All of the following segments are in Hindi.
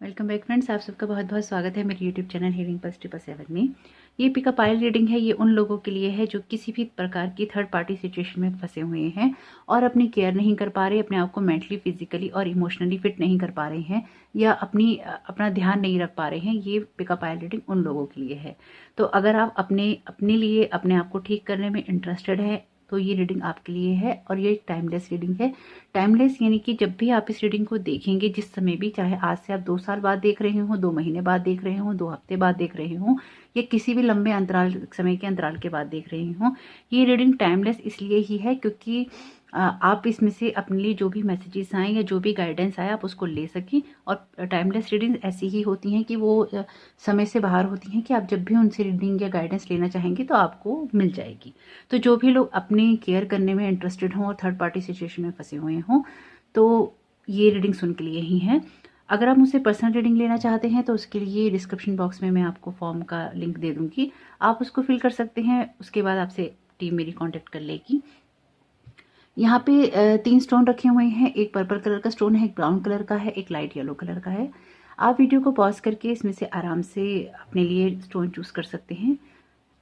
वेलकम बैक फ्रेंड्स, आप सबका बहुत बहुत स्वागत है मेरे यूट्यूब चैनल हीलिंग पल्स 7 में। ये पिकअप आइल रीडिंग है। ये उन लोगों के लिए है जो किसी भी प्रकार की थर्ड पार्टी सिचुएशन में फंसे हुए हैं और अपनी केयर नहीं कर पा रहे, अपने आप को मेंटली, फिजिकली और इमोशनली फिट नहीं कर पा रहे हैं या अपना ध्यान नहीं रख पा रहे हैं। ये पिकअप आइल रीडिंग उन लोगों के लिए है। तो अगर आप अपने लिए अपने आप को ठीक करने में इंटरेस्टेड है तो ये रीडिंग आपके लिए है। और ये एक टाइमलेस रीडिंग है। टाइमलेस यानी कि जब भी आप इस रीडिंग को देखेंगे, जिस समय भी, चाहे आज से आप 2 साल बाद देख रहे हो, 2 महीने बाद देख रहे हो, 2 हफ्ते बाद देख रहे हो या किसी भी लंबे अंतराल, समय के अंतराल के बाद देख रहे हो, ये रीडिंग टाइमलेस इसलिए ही है क्योंकि आप इसमें से अपने लिए जो भी मैसेजेस आए या जो भी गाइडेंस आए आप उसको ले सकें। और टाइमलेस रीडिंग ऐसी ही होती हैं कि वो समय से बाहर होती हैं कि आप जब भी उनसे रीडिंग या गाइडेंस लेना चाहेंगे तो आपको मिल जाएगी। तो जो भी लोग अपनी केयर करने में इंटरेस्टेड हों और थर्ड पार्टी सिचुएशन में फंसे हुए हों तो ये रीडिंग्स उनके लिए ही हैं। अगर आप मुझसे पर्सनल रीडिंग लेना चाहते हैं तो उसके लिए डिस्क्रिप्शन बॉक्स में मैं आपको फॉर्म का लिंक दे दूंगी, आप उसको फिल कर सकते हैं। उसके बाद आपसे टीम मेरी कांटेक्ट कर लेगी। यहाँ पे 3 स्टोन रखे हुए हैं। एक पर्पल कलर का स्टोन है, एक ब्राउन कलर का है, एक लाइट येलो कलर का है। आप वीडियो को पॉज करके इसमें से आराम से अपने लिए स्टोन चूज कर सकते हैं।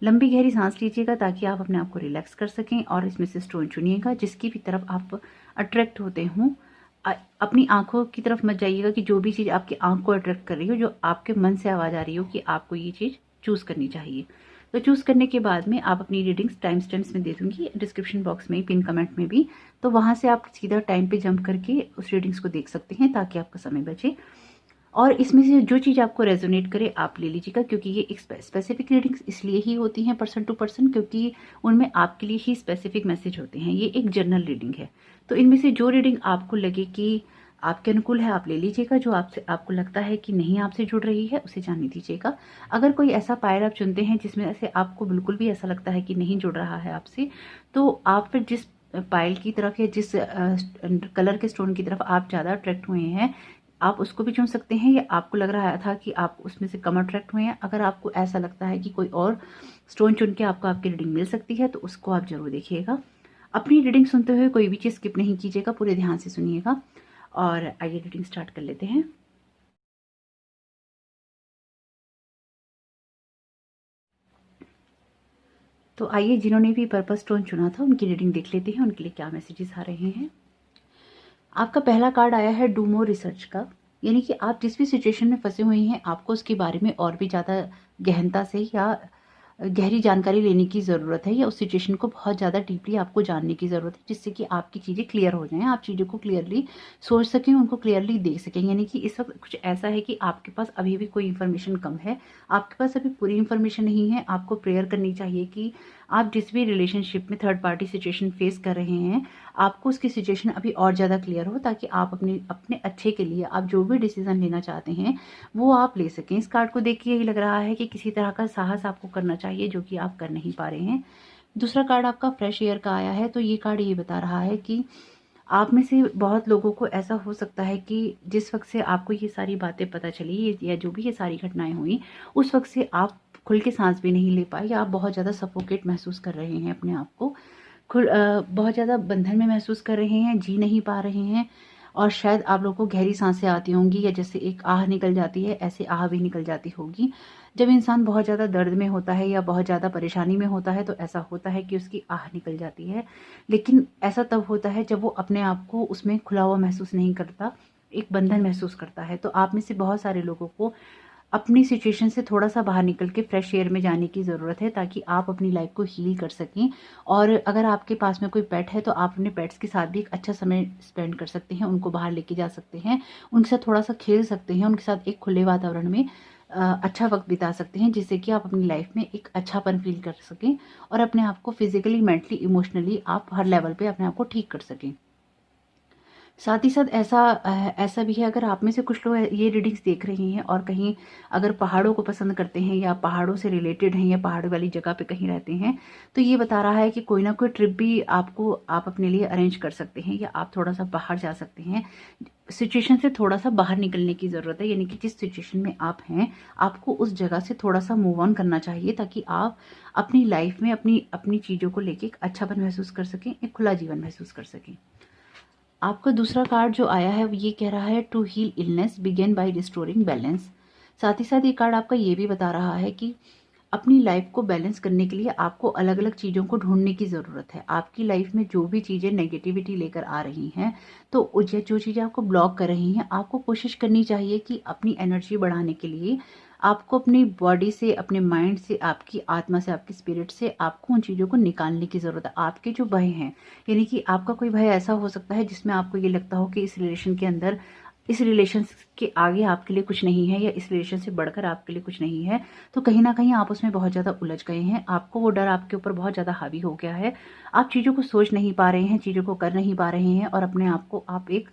लंबी गहरी सांस लीजिएगा ताकि आप अपने आप को रिलैक्स कर सकें और इसमें से स्टोन चुनिएगा जिसकी भी तरफ आप अट्रैक्ट होते हों। अपनी आंखों की तरफ मत जाइएगा कि जो भी चीज़ आपकी आंख को अट्रैक्ट कर रही हो, जो आपके मन से आवाज़ आ रही हो कि आपको ये चीज़ चूज करनी चाहिए। तो चूज करने के बाद में आप अपनी रीडिंग्स टाइम स्टैम्प्स में दे दूंगी डिस्क्रिप्शन बॉक्स में, पिन कमेंट में भी। तो वहां से आप सीधा टाइम पे जंप करके उस रीडिंग्स को देख सकते हैं ताकि आपका समय बचे। और इसमें से जो चीज़ आपको रेजोनेट करे आप ले लीजिएगा, क्योंकि ये एक स्पेसिफिक रीडिंग्स इसलिए ही होती हैं पर्सन टू पर्सन, क्योंकि उनमें आपके लिए ही स्पेसिफिक मैसेज होते हैं। ये एक जनरल रीडिंग है। तो इनमें से जो रीडिंग आपको लगे कि आपके अनुकूल है आप ले लीजिएगा। जो आपको लगता है कि नहीं आपसे जुड़ रही है उसे जाने दीजिएगा। अगर कोई ऐसा पायल आप चुनते हैं जिसमें ऐसे आपको बिल्कुल भी ऐसा लगता है कि नहीं जुड़ रहा है आपसे, तो आप फिर जिस पायल की तरफ या जिस कलर के स्टोन की तरफ आप ज़्यादा अट्रैक्ट हुए हैं आप उसको भी चुन सकते हैं। या आपको लग रहा था कि आप उसमें से कम अट्रैक्ट हुए हैं, अगर आपको ऐसा लगता है कि कोई और स्टोन चुन के आपको आपकी रीडिंग मिल सकती है तो उसको आप जरूर देखिएगा। अपनी रीडिंग सुनते हुए कोई भी चीज़ स्किप नहीं कीजिएगा, पूरे ध्यान से सुनिएगा। और आइए रीडिंग स्टार्ट कर लेते हैं। तो आइए, जिन्होंने भी पर्पल स्टोन चुना था उनकी रीडिंग देख लेते हैं, उनके लिए क्या मैसेजेस आ रहे हैं। आपका पहला कार्ड आया है डू मोर रिसर्च का, यानी कि आप जिस भी सिचुएशन में फंसे हुए हैं आपको उसके बारे में और भी ज़्यादा गहनता से या गहरी जानकारी लेने की ज़रूरत है, या उस सिचुएशन को बहुत ज़्यादा डीपली आपको जानने की ज़रूरत है, जिससे कि आपकी चीज़ें क्लियर हो जाएं, आप चीज़ों को क्लियरली सोच सकें, उनको क्लियरली देख सकें। यानी कि इस वक्त कुछ ऐसा है कि आपके पास अभी भी कोई इन्फॉर्मेशन कम है, आपके पास अभी पूरी इन्फॉर्मेशन नहीं है। आपको प्रेयर करनी चाहिए कि आप जिस भी रिलेशनशिप में थर्ड पार्टी सिचुएशन फेस कर रहे हैं आपको उसकी सिचुएशन अभी और ज़्यादा क्लियर हो, ताकि आप अपने अच्छे के लिए आप जो भी डिसीजन लेना चाहते हैं वो आप ले सकें। इस कार्ड को देख के यही लग रहा है कि किसी तरह का साहस आपको करना चाहिए जो कि आप कर नहीं पा रहे हैं। दूसरा कार्ड आपका फ्रेश एयर का आया है। तो ये कार्ड ये बता रहा है कि आप में से बहुत लोगों को ऐसा हो सकता है कि जिस वक्त से आपको ये सारी बातें पता चली या जो भी ये सारी घटनाएं हुई उस वक्त से आप खुल के सांस भी नहीं ले पाए, या आप बहुत ज़्यादा सफोकेट महसूस कर रहे हैं, अपने आप को बहुत ज़्यादा बंधन में महसूस कर रहे हैं, जी नहीं पा रहे हैं। और शायद आप लोगों को गहरी सांसें आती होंगी, या जैसे एक आह निकल जाती है ऐसे आह भी निकल जाती होगी। जब इंसान बहुत ज़्यादा दर्द में होता है या बहुत ज़्यादा परेशानी में होता है तो ऐसा होता है कि उसकी आह निकल जाती है। लेकिन ऐसा तब होता है जब वो अपने आप को उसमें खुला हुआ महसूस नहीं करता, एक बंधन महसूस करता है। तो आप में से बहुत सारे लोगों को अपनी सिचुएशन से थोड़ा सा बाहर निकल के फ्रेश एयर में जाने की ज़रूरत है, ताकि आप अपनी लाइफ को हील कर सकें। और अगर आपके पास में कोई पेट है तो आप अपने पेट्स के साथ भी एक अच्छा समय स्पेंड कर सकते हैं, उनको बाहर लेके जा सकते हैं, उनके साथ थोड़ा सा खेल सकते हैं, उनके साथ एक खुले वातावरण में अच्छा वक्त बिता सकते हैं, जिससे कि आप अपनी लाइफ में एक अच्छापन फील कर सकें और अपने आप को फिजिकली, मेंटली, इमोशनली आप हर लेवल पे अपने आप को ठीक कर सकें। साथ ही साथ ऐसा भी है, अगर आप में से कुछ लोग ये रीडिंग्स देख रहे हैं और कहीं अगर पहाड़ों को पसंद करते हैं या पहाड़ों से रिलेटेड हैं या पहाड़ वाली जगह पे कहीं रहते हैं, तो ये बता रहा है कि कोई ना कोई ट्रिप भी आप अपने लिए अरेंज कर सकते हैं, या आप थोड़ा सा बाहर जा सकते हैं। सिचुएशन से थोड़ा सा बाहर निकलने की ज़रूरत है, यानी कि जिस सिचुएशन में आप हैं आपको उस जगह से थोड़ा सा मूव ऑन करना चाहिए, ताकि आप अपनी लाइफ में अपनी अपनी चीज़ों को लेके एक अच्छापन महसूस कर सकें, एक खुला जीवन महसूस कर सकें। आपका दूसरा कार्ड जो आया है ये कह रहा है to heal illness begin by restoring balance. साथ ही साथ ये कार्ड आपका ये भी बता रहा है कि अपनी लाइफ को बैलेंस करने के लिए आपको अलग अलग चीज़ों को ढूंढने की ज़रूरत है। आपकी लाइफ में जो भी चीज़ें नेगेटिविटी लेकर आ रही हैं, तो जो चीज़ें आपको ब्लॉक कर रही हैं, आपको कोशिश करनी चाहिए कि अपनी एनर्जी बढ़ाने के लिए आपको अपनी बॉडी से, अपने माइंड से, आपकी आत्मा से, आपकी स्पिरिट से आपको उन चीज़ों को निकालने की ज़रूरत है। आपके जो भय हैं, यानी कि आपका कोई भय ऐसा हो सकता है जिसमें आपको ये लगता हो कि इस रिलेशन के अंदर, इस रिलेशन के आगे आपके लिए कुछ नहीं है, या इस रिलेशन से बढ़कर आपके लिए कुछ नहीं है, तो कहीं ना कहीं आप उसमें बहुत ज़्यादा उलझ गए हैं। आपको वो डर आपके ऊपर बहुत ज़्यादा हावी हो गया है। आप चीज़ों को सोच नहीं पा रहे हैं, चीज़ों को कर नहीं पा रहे हैं, और अपने आप को आप एक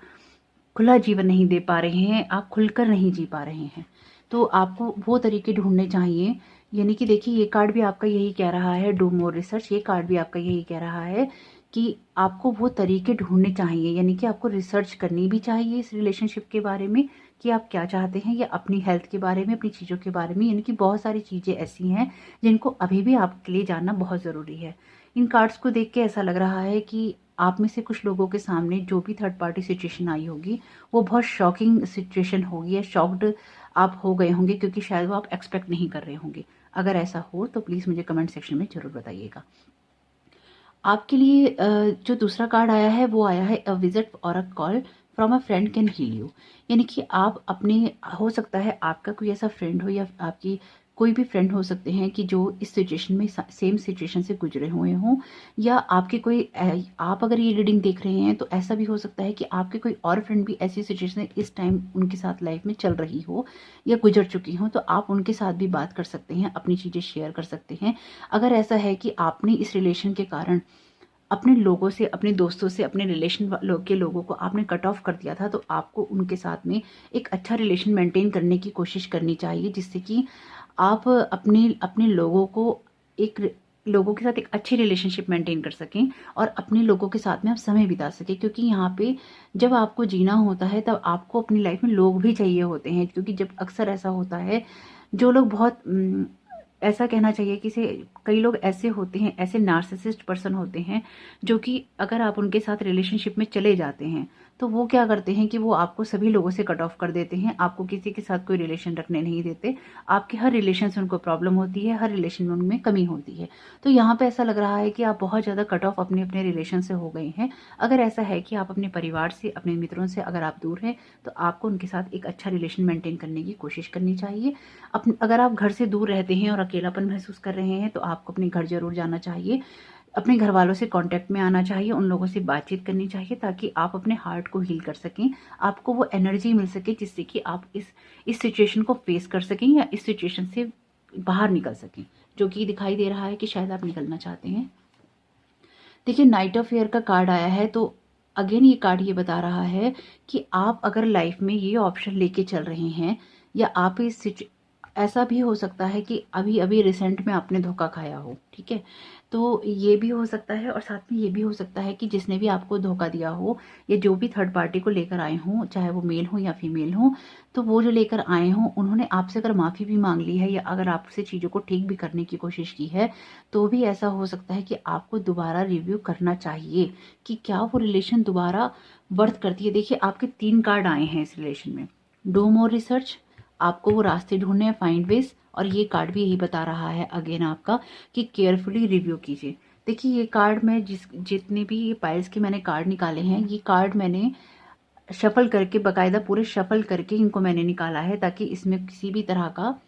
खुला जीवन नहीं दे पा रहे हैं, आप खुलकर नहीं जी पा रहे हैं। तो आपको वो तरीके ढूंढने चाहिए। यानी कि देखिए, ये कार्ड भी आपका यही कह रहा है, डू मोर रिसर्च। ये कार्ड भी आपका यही कह रहा है कि आपको वो तरीके ढूंढने चाहिए, यानी कि आपको रिसर्च करनी भी चाहिए इस रिलेशनशिप के बारे में कि आप क्या चाहते हैं, या अपनी हेल्थ के बारे में, अपनी चीज़ों के बारे में। यानी कि बहुत सारी चीज़ें ऐसी हैं जिनको अभी भी आपके लिए जानना बहुत ज़रूरी है। इन कार्ड्स को देख के ऐसा लग रहा है कि आप में से कुछ लोगों के सामने जो भी थर्ड पार्टी सिचुएशन आई होगी, वो बहुत शॉकिंग सिचुएशन होगी, या शॉक्ड आप हो गए होंगे, क्योंकि शायद वो आप एक्सपेक्ट नहीं कर रहे होंगे। अगर ऐसा हो तो प्लीज़ मुझे कमेंट सेक्शन में ज़रूर बताइएगा। आपके लिए जो दूसरा कार्ड आया है वो आया है अ विजिट और a call from a friend can heal you. यानी कि आप अपने, हो सकता है आपका कोई ऐसा फ्रेंड हो, या आपकी कोई भी फ्रेंड हो सकते हैं कि जो इस सिचुएशन में, सेम सिचुएशन से गुजरे हुए हों, या आपके कोई आप अगर ये रीडिंग देख रहे हैं तो ऐसा भी हो सकता है कि आपके कोई और फ्रेंड भी ऐसी सिचुएशन इस टाइम उनके साथ लाइफ में चल रही हो या गुजर चुकी हो, तो आप उनके साथ भी बात कर सकते हैं, अपनी चीज़ें शेयर कर सकते हैं। अगर ऐसा है कि आपने इस रिलेशन के कारण अपने लोगों से, अपने दोस्तों से, अपने रिलेशन के लोगों को आपने कट ऑफ कर दिया था, तो आपको उनके साथ में एक अच्छा रिलेशन मेंटेन करने की कोशिश करनी चाहिए, जिससे कि आप अपने अपने लोगों को लोगों के साथ एक अच्छी रिलेशनशिप मेंटेन कर सकें, और अपने लोगों के साथ में आप समय बिता सकें। क्योंकि यहाँ पे जब आपको जीना होता है तब आपको अपनी लाइफ में लोग भी चाहिए होते हैं। क्योंकि जब अक्सर ऐसा होता है, जो लोग बहुत ऐसा कहना चाहिए कि से कई लोग ऐसे होते हैं, ऐसे नार्सिसिस्ट पर्सन होते हैं, जो कि अगर आप उनके साथ रिलेशनशिप में चले जाते हैं तो वो क्या करते हैं कि वो आपको सभी लोगों से कट ऑफ कर देते हैं, आपको किसी के साथ कोई रिलेशन रखने नहीं देते। आपके हर रिलेशन से उनको प्रॉब्लम होती है, हर रिलेशन में उनमें कमी होती है। तो यहाँ पे ऐसा लग रहा है कि आप बहुत ज़्यादा कट ऑफ अपने अपने रिलेशन से हो गए हैं। अगर ऐसा है कि आप अपने परिवार से, अपने मित्रों से अगर आप दूर हैं, तो आपको उनके साथ एक अच्छा रिलेशन मेंटेन करने की कोशिश करनी चाहिए। अगर आप घर से दूर रहते हैं और अकेलापन महसूस कर रहे हैं, तो आपको अपने घर जरूर जाना चाहिए, अपने घर वालों से कांटेक्ट में आना चाहिए, उन लोगों से बातचीत करनी चाहिए, ताकि आप अपने हार्ट को हील कर सकें, आपको वो एनर्जी मिल सके जिससे कि आप इस सिचुएशन को फेस कर सकें, या इस सिचुएशन से बाहर निकल सकें, जो कि दिखाई दे रहा है कि शायद आप निकलना चाहते हैं। देखिए, नाइट ऑफ फेयर का कार्ड आया है, तो अगेन ये कार्ड ये बता रहा है कि आप अगर लाइफ में ये ऑप्शन लेके चल रहे हैं, या आप ऐसा भी हो सकता है कि अभी अभी रिसेंट में आपने धोखा खाया हो, ठीक है, तो ये भी हो सकता है। और साथ में ये भी हो सकता है कि जिसने भी आपको धोखा दिया हो, या जो भी थर्ड पार्टी को लेकर आए हों, चाहे वो मेल हो या फीमेल हो, तो वो जो लेकर आए हों, उन्होंने आपसे अगर माफ़ी भी मांग ली है, या अगर आपसे चीज़ों को ठीक भी करने की कोशिश की है, तो भी ऐसा हो सकता है कि आपको दोबारा रिव्यू करना चाहिए कि क्या वो रिलेशन दोबारा वर्थ करती है। देखिए, आपके 3 कार्ड आए हैं इस रिलेशन में। डू मोर रिसर्च, आपको वो रास्ते ढूंढने हैं, फाइंड वेज, और ये कार्ड भी यही बता रहा है अगेन आपका कि केयरफुली रिव्यू कीजिए। देखिए, ये कार्ड मैं जितने भी ये पाइल्स के मैंने कार्ड निकाले हैं, ये कार्ड मैंने शफल करके, बाकायदा पूरे शफल करके इनको मैंने निकाला है, ताकि इसमें किसी भी तरह का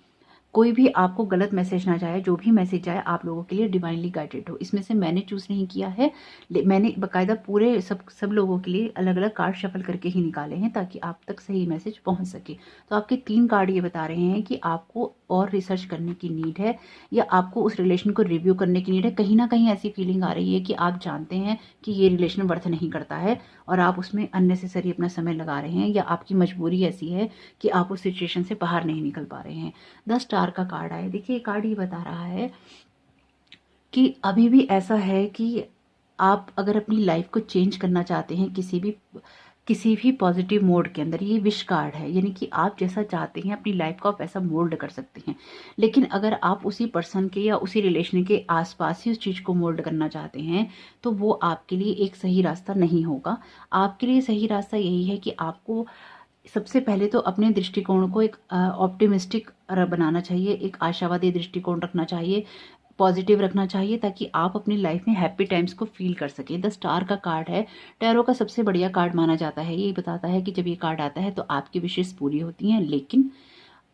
कोई भी आपको गलत मैसेज ना जाए। जो भी मैसेज जाए आप लोगों के लिए डिवाइनली गाइडेड हो। इसमें से मैंने चूज नहीं किया है, मैंने बाकायदा पूरे सब लोगों के लिए अलग अलग कार्ड शफल करके ही निकाले हैं, ताकि आप तक सही मैसेज पहुंच सके। तो आपके 3 कार्ड ये बता रहे हैं कि आपको और रिसर्च करने की नीड है, या आपको उस रिलेशन को रिव्यू करने की नीड है। कहीं ना कहीं ऐसी फीलिंग आ रही है कि आप जानते हैं कि ये रिलेशन वर्थ नहीं करता है, और आप उसमें अननेसेसरी अपना समय लगा रहे हैं, या आपकी मजबूरी ऐसी है कि आप उस सिचुएशन से बाहर नहीं निकल पा रहे हैं। 10 स्टार का कार्ड आया। देखिए, ये कार्ड ये बता रहा है कि अभी भी ऐसा है कि आप अगर अपनी लाइफ को चेंज करना चाहते हैं, किसी भी किसी भी पॉजिटिव मोड के अंदर। ये विश कार्ड है, यानी कि आप जैसा चाहते हैं अपनी लाइफ को आप वैसा मोल्ड कर सकते हैं। लेकिन अगर आप उसी पर्सन के या उसी रिलेशन के आसपास ही उस चीज़ को मोल्ड करना चाहते हैं तो वो आपके लिए एक सही रास्ता नहीं होगा। आपके लिए सही रास्ता यही है कि आपको सबसे पहले तो अपने दृष्टिकोण को एक ऑप्टिमिस्टिक बनाना चाहिए, एक आशावादी दृष्टिकोण रखना चाहिए, पॉजिटिव रखना चाहिए, ताकि आप अपनी लाइफ में हैप्पी टाइम्स को फील कर सकें। द स्टार का कार्ड है, टैरो का सबसे बढ़िया कार्ड माना जाता है। ये बताता है कि जब ये कार्ड आता है तो आपकी विशेष पूरी होती हैं, लेकिन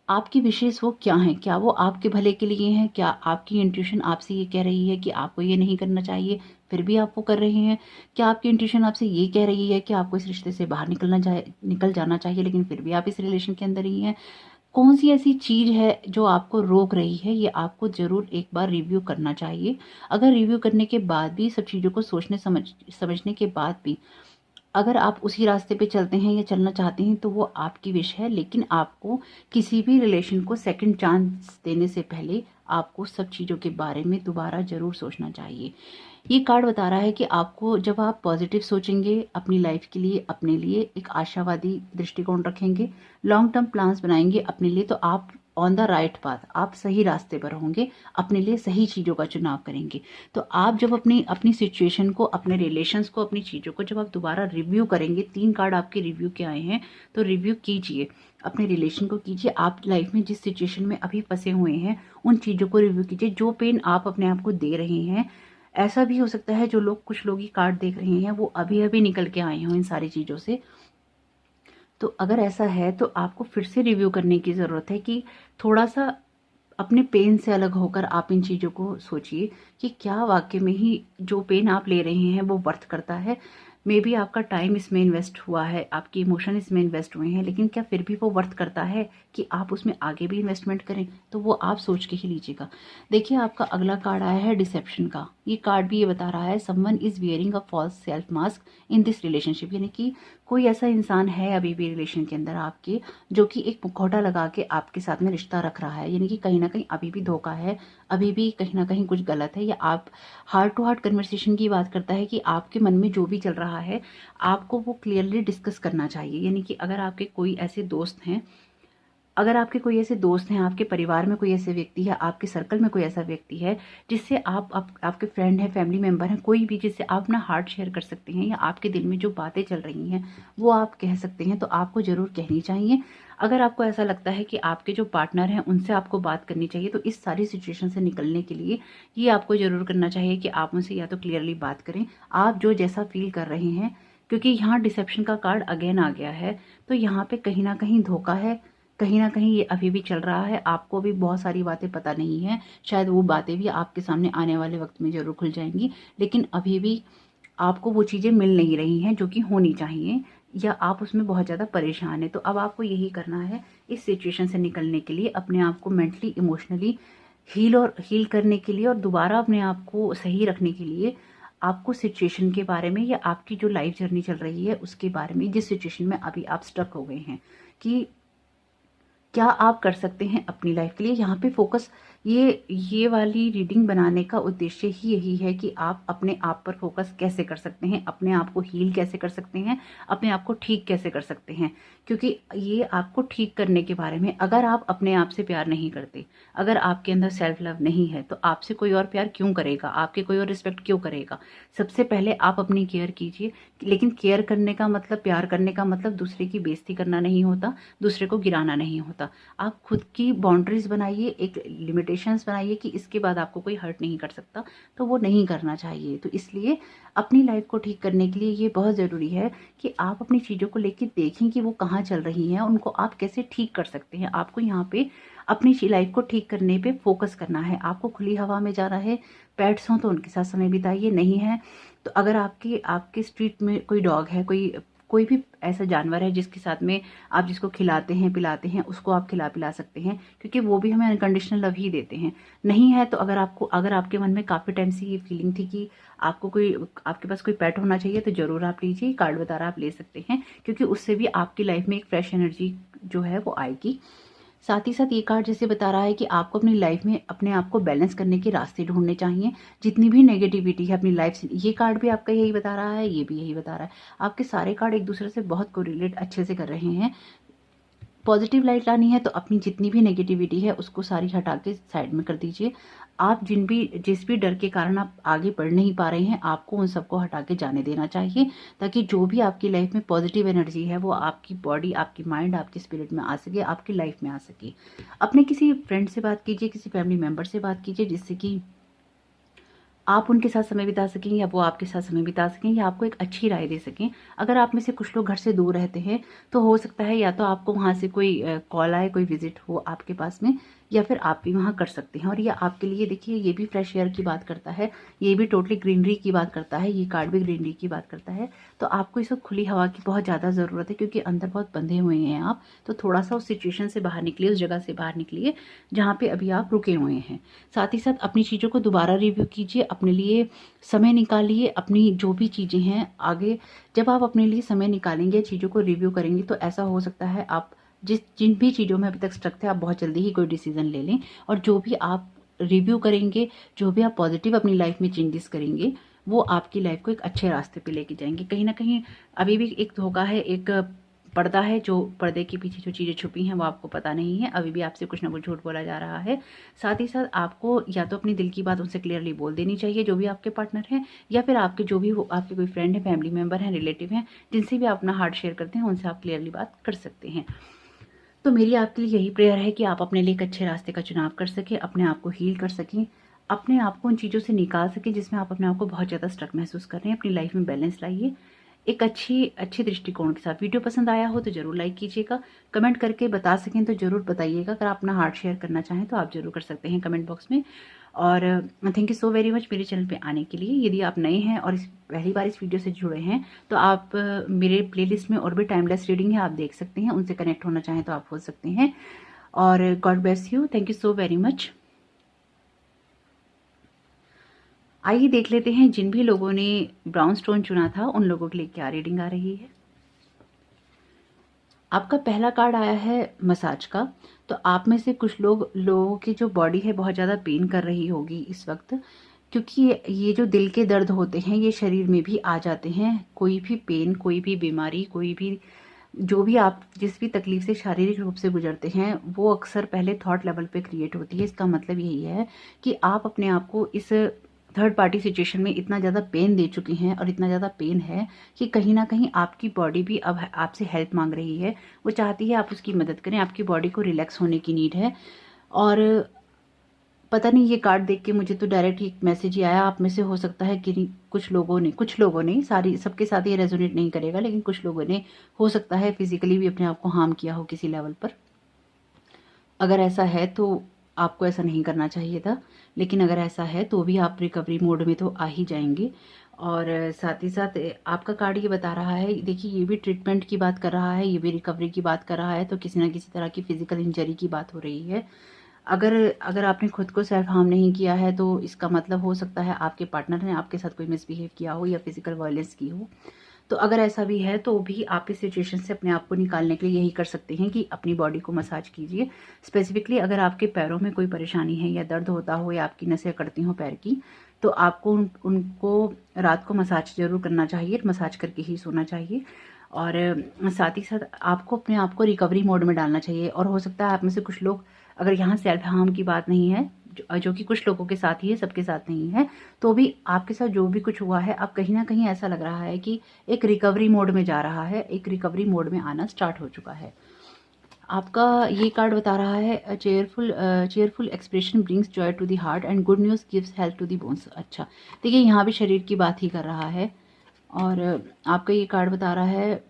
आपकी विशेष वो क्या हैं? क्या वो आपके भले के लिए हैं? क्या आपकी इंट्यूशन आपसे ये कह रही है कि आपको ये नहीं करना चाहिए, फिर भी आप वो कर रहे हैं? क्या आपकी इंट्यूशन आपसे ये कह रही है कि आपको इस रिश्ते से बाहर निकल जाना चाहिए, लेकिन फिर भी आप इस रिलेशन के अंदर ही हैं? कौन सी ऐसी चीज़ है जो आपको रोक रही है? ये आपको ज़रूर एक बार रिव्यू करना चाहिए। अगर रिव्यू करने के बाद भी सब चीज़ों को समझने के बाद भी अगर आप उसी रास्ते पे चलते हैं या चलना चाहते हैं तो वो आपकी विश है, लेकिन आपको किसी भी रिलेशन को सेकंड चांस देने से पहले आपको सब चीज़ों के बारे में दोबारा ज़रूर सोचना चाहिए। ये कार्ड बता रहा है कि आपको जब आप पॉजिटिव सोचेंगे अपनी लाइफ के लिए, अपने लिए एक आशावादी दृष्टिकोण रखेंगे, लॉन्ग टर्म प्लान्स बनाएंगे अपने लिए, तो आप ऑन द राइट पाथ, आप सही रास्ते पर होंगे, अपने लिए सही चीज़ों का चुनाव करेंगे। तो आप जब अपनी अपनी सिचुएशन को, अपने रिलेशंस को, अपनी चीज़ों को जब आप दोबारा रिव्यू करेंगे, 3 कार्ड आपके रिव्यू के आए हैं, तो रिव्यू कीजिए, अपने रिलेशन को कीजिए। आप लाइफ में जिस सिचुएशन में अभी फंसे हुए हैं उन चीज़ों को रिव्यू कीजिए। जो पेन आप अपने आप को दे रहे हैं, ऐसा भी हो सकता है जो लोग, कुछ लोग ही कार्ड देख रहे हैं वो अभी अभी निकल के आए हों इन सारी चीज़ों से। तो अगर ऐसा है तो आपको फिर से रिव्यू करने की ज़रूरत है कि थोड़ा सा अपने पेन से अलग होकर आप इन चीज़ों को सोचिए कि क्या वाकई में ही जो पेन आप ले रहे हैं वो वर्थ करता है। मे बी आपका टाइम इसमें इन्वेस्ट हुआ है, आपके इमोशन इसमें इन्वेस्ट हुए हैं, लेकिन क्या फिर भी वो वर्थ करता है कि आप उसमें आगे भी इन्वेस्टमेंट करें? तो वो आप सोच के ही लीजिएगा। देखिए, आपका अगला कार्ड आया है डिसेप्शन का। ये कार्ड भी ये बता रहा है someone is wearing a false self mask in this relationship, यानी कि कोई ऐसा इंसान है अभी भी रिलेशन के अंदर आपके, जो कि एक मुखौटा लगा के आपके साथ में रिश्ता रख रहा है, यानी कि कहीं ना कहीं अभी भी धोखा है, अभी भी कहीं ना कहीं कुछ गलत है। या आप हार्ट टू हार्ट कन्वर्सेशन की बात करता है कि आपके मन में जो भी चल रहा है आपको वो क्लियरली डिस्कस करना चाहिए। यानी कि अगर आपके कोई ऐसे दोस्त हैं, आपके परिवार में कोई ऐसे व्यक्ति है, आपके सर्कल में कोई ऐसा व्यक्ति है जिससे आपके फ्रेंड है, फैमिली मेंबर है, कोई भी जिससे आप अपना हार्ट शेयर कर सकते हैं, या आपके दिल में जो बातें चल रही हैं वो आप कह सकते हैं, तो आपको ज़रूर कहनी चाहिए। अगर आपको ऐसा लगता है कि आपके जो पार्टनर हैं उनसे आपको बात करनी चाहिए, तो इस सारी सिचुएशन से निकलने के लिए ये आपको ज़रूर करना चाहिए कि आप उनसे या तो क्लियरली बात करें, आप जो जैसा फील कर रहे हैं, क्योंकि यहाँ डिसेप्शन का कार्ड अगेन आ गया है, तो यहाँ पे कहीं ना कहीं धोखा है, कहीं ना कहीं ये अभी भी चल रहा है। आपको भी बहुत सारी बातें पता नहीं है, शायद वो बातें भी आपके सामने आने वाले वक्त में ज़रूर खुल जाएंगी, लेकिन अभी भी आपको वो चीज़ें मिल नहीं रही हैं जो कि होनी चाहिए, या आप उसमें बहुत ज़्यादा परेशान हैं। तो अब आपको यही करना है, इस सिचुएशन से निकलने के लिए, अपने आप को मेंटली इमोशनली हील करने के लिए और दोबारा अपने आप को सही रखने के लिए आपको सिचुएशन के बारे में, या आपकी जो लाइफ जर्नी चल रही है उसके बारे में, जिस सिचुएशन में अभी आप स्टक हो गए हैं, कि क्या आप कर सकते हैं अपनी लाइफ के लिए। यहाँ पे फोकस, ये वाली रीडिंग बनाने का उद्देश्य ही यही है कि आप अपने आप पर फोकस कैसे कर सकते हैं, अपने आप को हील कैसे कर सकते हैं, अपने आप को ठीक कैसे कर सकते हैं, क्योंकि ये आपको ठीक करने के बारे में। अगर आप अपने आप से प्यार नहीं करते, अगर आपके अंदर सेल्फ लव नहीं है, तो आपसे कोई और प्यार क्यों करेगा, आपके कोई और रिस्पेक्ट क्यों करेगा? सबसे पहले आप अपनी केयर कीजिए। लेकिन केयर करने का मतलब, प्यार करने का मतलब दूसरे की बेइज्जती करना नहीं होता, दूसरे को गिराना नहीं होता। आप खुद की बाउंड्रीज बनाइए, एक लिमिटेशंस बनाइए कि इसके बाद आपको कोई हर्ट नहीं कर सकता, तो वो नहीं करना चाहिए। तो इसलिए अपनी लाइफ को ठीक करने के लिए ये बहुत ज़रूरी है कि आप अपनी चीज़ों को लेकर देखें कि वो कहाँ चल रही हैं, उनको आप कैसे ठीक कर सकते हैं। आपको यहाँ पे अपनी लाइफ को ठीक करने पे फोकस करना है। आपको खुली हवा में जाना है, पेट्स हों तो उनके साथ समय बिताइए, नहीं है तो अगर आपके स्ट्रीट में कोई डॉग है, कोई भी ऐसा जानवर है जिसके साथ में आप जिसको खिलाते हैं पिलाते हैं, उसको आप खिला पिला सकते हैं, क्योंकि वो भी हमें अनकंडीशनल लव ही देते हैं। नहीं है तो अगर आपके मन में काफ़ी टाइम से ये फीलिंग थी कि आपके पास कोई पेट होना चाहिए, तो ज़रूर आप लीजिए। कार्ड बता रहा, आप ले सकते हैं, क्योंकि उससे भी आपकी लाइफ में एक फ्रेश एनर्जी जो है वो आएगी। साथ ही साथ ये कार्ड जैसे बता रहा है कि आपको अपनी लाइफ में अपने आप को बैलेंस करने के रास्ते ढूंढने चाहिए। जितनी भी नेगेटिविटी है अपनी लाइफ से, ये कार्ड भी आपका यही बता रहा है, ये भी यही बता रहा है। आपके सारे कार्ड एक दूसरे से बहुत कोरिलेट अच्छे से कर रहे हैं। पॉजिटिव लाइट लानी है तो अपनी जितनी भी नेगेटिविटी है उसको सारी हटा के साइड में कर दीजिए। आप जिस भी डर के कारण आप आगे बढ़ नहीं पा रहे हैं, आपको उन सबको हटा के जाने देना चाहिए, ताकि जो भी आपकी लाइफ में पॉजिटिव एनर्जी है वो आपकी बॉडी, आपकी माइंड, आपकी स्पिरिट में आ सके, आपकी लाइफ में आ सके। अपने किसी फ्रेंड से बात कीजिए, किसी फैमिली मेम्बर से बात कीजिए, जिससे कि आप उनके साथ समय बिता सकें या वो आपके साथ समय बिता सकें या आपको एक अच्छी राय दे सकें। अगर आप में से कुछ लोग घर से दूर रहते हैं तो हो सकता है या तो आपको वहाँ से कोई कॉल आए, कोई विजिट हो आपके पास में, या फिर आप भी वहाँ कर सकते हैं। और ये आपके लिए देखिए, ये भी फ्रेश एयर की बात करता है, ये भी टोटली ग्रीनरी की बात करता है, ये कार्ड भी ग्रीनरी की बात करता है। तो आपको इस वक्त खुली हवा की बहुत ज़्यादा ज़रूरत है, क्योंकि अंदर बहुत बंधे हुए हैं आप। तो थोड़ा सा उस सिचुएशन से बाहर निकलिए, उस जगह से बाहर निकलिए जहाँ पे अभी आप रुके हुए हैं। साथ ही साथ अपनी चीज़ों को दोबारा रिव्यू कीजिए, अपने लिए समय निकालिए। अपनी जो भी चीज़ें हैं आगे, जब आप अपने लिए समय निकालेंगे, चीज़ों को रिव्यू करेंगे, तो ऐसा हो सकता है आप जिन भी चीज़ों में अभी तक स्टक थे, आप बहुत जल्दी ही कोई डिसीजन ले लें। और जो भी आप रिव्यू करेंगे, जो भी आप पॉजिटिव अपनी लाइफ में चेंजेस करेंगे, वो आपकी लाइफ को एक अच्छे रास्ते पे लेके जाएंगे। कहीं ना कहीं अभी भी एक धोखा है, एक पर्दा है, जो पर्दे के पीछे जो चीज़ें छुपी हैं वो आपको पता नहीं है। अभी भी आपसे कुछ ना कुछ झूठ बोला जा रहा है। साथ ही साथ आपको या तो अपनी दिल की बात उनसे क्लियरली बोल देनी चाहिए, जो भी आपके पार्टनर हैं, या फिर आपके जो भी आपके कोई फ्रेंड है, फैमिली मेम्बर हैं, रिलेटिव हैं, जिनसे भी आप अपना हार्ट शेयर करते हैं, उनसे आप क्लियरली बात कर सकते हैं। तो मेरी आपके लिए यही प्रेयर है कि आप अपने लिए एक अच्छे रास्ते का चुनाव कर सकें, अपने आप को हील कर सकें, अपने आप को उन चीज़ों से निकाल सकें जिसमें आप अपने आप को बहुत ज़्यादा स्ट्रक महसूस कर रहे हैं। अपनी लाइफ में बैलेंस लाइए एक अच्छे दृष्टिकोण के साथ। वीडियो पसंद आया हो तो ज़रूर लाइक कीजिएगा, कमेंट करके बता सकें तो ज़रूर बताइएगा। अगर आप अपना हार्ट शेयर करना चाहें तो आप ज़रूर कर सकते हैं कमेंट बॉक्स में। और thank you so very much मेरे चैनल पे आने के लिए। यदि आप नए हैं और पहली बार इस वीडियो से जुड़े हैं तो आप मेरे प्लेलिस्ट में और भी टाइमलेस रीडिंग है, आप देख सकते हैं। उनसे कनेक्ट होना चाहें तो आप हो सकते हैं। और God bless you, thank you so very much. आइए देख लेते हैं जिन भी लोगों ने ब्राउन स्टोन चुना था उन लोगों के लिए क्या रीडिंग आ रही है। आपका पहला कार्ड आया है मसाज का। तो आप में से कुछ लोगों की जो बॉडी है बहुत ज़्यादा पेन कर रही होगी इस वक्त, क्योंकि ये जो दिल के दर्द होते हैं ये शरीर में भी आ जाते हैं। कोई भी पेन, कोई भी बीमारी, कोई भी जो भी आप जिस भी तकलीफ से शारीरिक रूप से गुजरते हैं, वो अक्सर पहले थॉट लेवल पे क्रिएट होती है। इसका मतलब यही है कि आप अपने आप को इस थर्ड पार्टी सिचुएशन में इतना ज़्यादा पेन दे चुकी हैं और इतना ज़्यादा पेन है कि कहीं ना कहीं आपकी बॉडी भी अब आपसे हेल्प मांग रही है। वो चाहती है आप उसकी मदद करें, आपकी बॉडी को रिलैक्स होने की नीड है। और पता नहीं, ये कार्ड देख के मुझे तो डायरेक्ट एक मैसेज ही आया। आप में से हो सकता है कि कुछ लोगों ने सारी सबके साथ ये रेजोनेट नहीं करेगा, लेकिन कुछ लोगों ने हो सकता है फिजिकली भी अपने आप को हार्म किया हो किसी लेवल पर। अगर ऐसा है तो आपको ऐसा नहीं करना चाहिए था, लेकिन अगर ऐसा है तो भी आप रिकवरी मोड में तो आ ही जाएंगे। और साथ ही साथ आपका कार्ड ये बता रहा है, देखिए ये भी ट्रीटमेंट की बात कर रहा है, ये भी रिकवरी की बात कर रहा है। तो किसी ना किसी तरह की फिजिकल इंजरी की बात हो रही है। अगर आपने खुद को सेल्फ हार्म नहीं किया है तो इसका मतलब हो सकता है आपके पार्टनर ने आपके साथ कोई मिसबिहेव किया हो या फिजिकल वायलेंस की हो। तो अगर ऐसा भी है तो भी आप इस सिचुएशन से अपने आप को निकालने के लिए यही कर सकते हैं कि अपनी बॉडी को मसाज कीजिए। स्पेसिफिकली अगर आपके पैरों में कोई परेशानी है या दर्द होता हो या आपकी नसें कटती हो पैर की, तो आपको उनको रात को मसाज जरूर करना चाहिए, मसाज करके ही सोना चाहिए। और साथ ही साथ आपको अपने आप को रिकवरी मोड में डालना चाहिए। और हो सकता है आप में से कुछ लोग, अगर यहाँ सेल्फ हार्म की बात नहीं है, जो कि कुछ लोगों के साथ ही है, सबके साथ नहीं है, तो भी आपके साथ जो भी कुछ हुआ है, अब कहीं ना कहीं ऐसा लग रहा है कि एक रिकवरी मोड में जा रहा है, एक रिकवरी मोड में आना स्टार्ट हो चुका है। आपका ये कार्ड बता रहा है cheerful expression brings joy to the heart and good news gives health to the bones. अच्छा, देखिए यहाँ भी शरीर की बात ही कर रहा है। और आपका ये कार्ड बता रहा है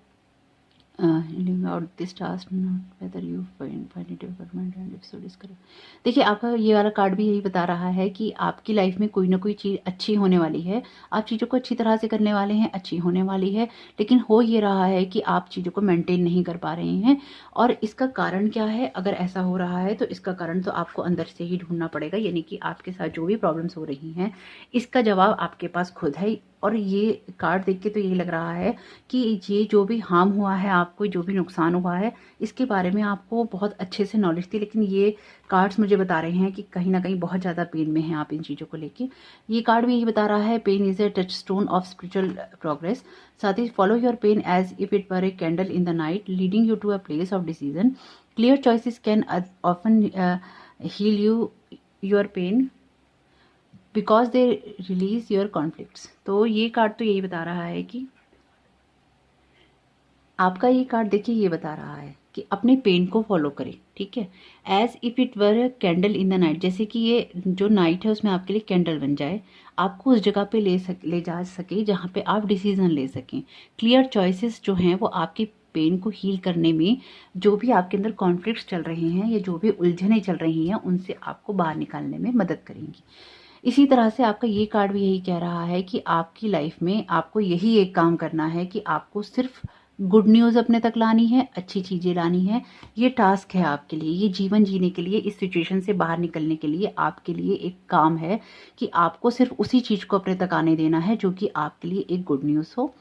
देखिए आपका ये वाला कार्ड भी यही बता रहा है कि आपकी लाइफ में कोई ना कोई चीज़ अच्छी होने वाली है। आप चीज़ों को अच्छी तरह से करने वाले हैं, अच्छी होने वाली है। लेकिन हो ये रहा है कि आप चीज़ों को मेंटेन नहीं कर पा रहे हैं। और इसका कारण क्या है? अगर ऐसा हो रहा है तो इसका कारण तो आपको अंदर से ही ढूंढना पड़ेगा। यानी कि आपके साथ जो भी प्रॉब्लम्स हो रही हैं, इसका जवाब आपके पास खुद है। और ये कार्ड देख के तो यही लग रहा है कि ये जो भी हार्म हुआ है आपको, जो भी नुकसान हुआ है, इसके बारे में आपको बहुत अच्छे से नॉलेज थी, लेकिन ये कार्ड्स मुझे बता रहे हैं कि कहीं ना कहीं बहुत ज़्यादा पेन में हैं आप इन चीज़ों को लेके। ये कार्ड भी यही बता रहा है, pain is a touchstone of spiritual progress. साथ ही follow your pain as if it were a candle in the night leading you to a place of decision. Clear choices can often heal your pain because they release your conflicts. तो ये कार्ड तो यही बता रहा है कि आपका ये कार्ड देखिए ये बता रहा है कि अपने पेन को फॉलो करें, ठीक है, as if it were candle in the night, जैसे कि ये जो नाइट है उसमें आपके लिए कैंडल बन जाए, आपको उस जगह पे ले जा सके जहाँ पे आप डिसीजन ले सकें। क्लियर चॉइसेस जो हैं वो आपके पेन को हील करने में, जो भी आपके अंदर कॉन्फ्लिक्ट्स चल रहे हैं या जो भी उलझनें चल रही हैं उनसे आपको बाहर निकालने में मदद करेंगी। इसी तरह से आपका ये कार्ड भी यही कह रहा है कि आपकी लाइफ में आपको यही एक काम करना है कि आपको सिर्फ गुड न्यूज़ अपने तक लानी है, अच्छी चीज़ें लानी है। ये टास्क है आपके लिए, ये जीवन जीने के लिए, इस सिचुएशन से बाहर निकलने के लिए आपके लिए एक काम है कि आपको सिर्फ उसी चीज़ को अपने तक आने देना है जो कि आपके लिए एक गुड न्यूज़ हो।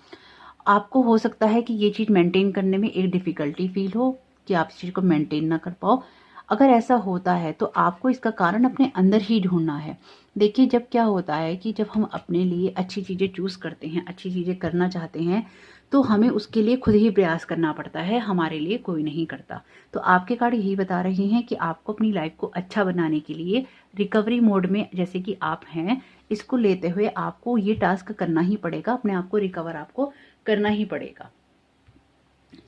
आपको हो सकता है कि ये चीज़ मेंटेन करने में एक डिफ़िकल्टी फील हो कि आप इस चीज़ को मेंटेन ना कर पाओ। अगर ऐसा होता है तो आपको इसका कारण अपने अंदर ही ढूंढना है। देखिए, जब क्या होता है कि जब हम अपने लिए अच्छी चीज़ें चूज़ करते हैं, अच्छी चीज़ें करना चाहते हैं, तो हमें उसके लिए खुद ही प्रयास करना पड़ता है, हमारे लिए कोई नहीं करता। तो आपके कार्ड यही बता रहे हैं कि आपको अपनी लाइफ को अच्छा बनाने के लिए रिकवरी मोड में जैसे कि आप हैं, इसको लेते हुए आपको ये टास्क करना ही पड़ेगा, अपने आप को रिकवर आपको करना ही पड़ेगा।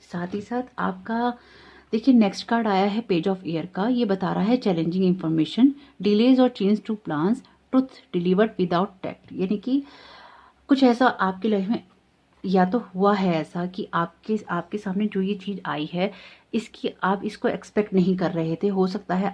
साथ ही साथ आपका देखिए नेक्स्ट कार्ड आया है पेज ऑफ एयर का। ये बता रहा है चैलेंजिंग इंफॉर्मेशन, डिलेज और change to plans, truth delivered without tact. यानी कि कुछ ऐसा आपकी लाइफ में या तो हुआ है ऐसा कि आपके सामने जो ये चीज़ आई है, इसकी आप इसको एक्सपेक्ट नहीं कर रहे थे। हो सकता है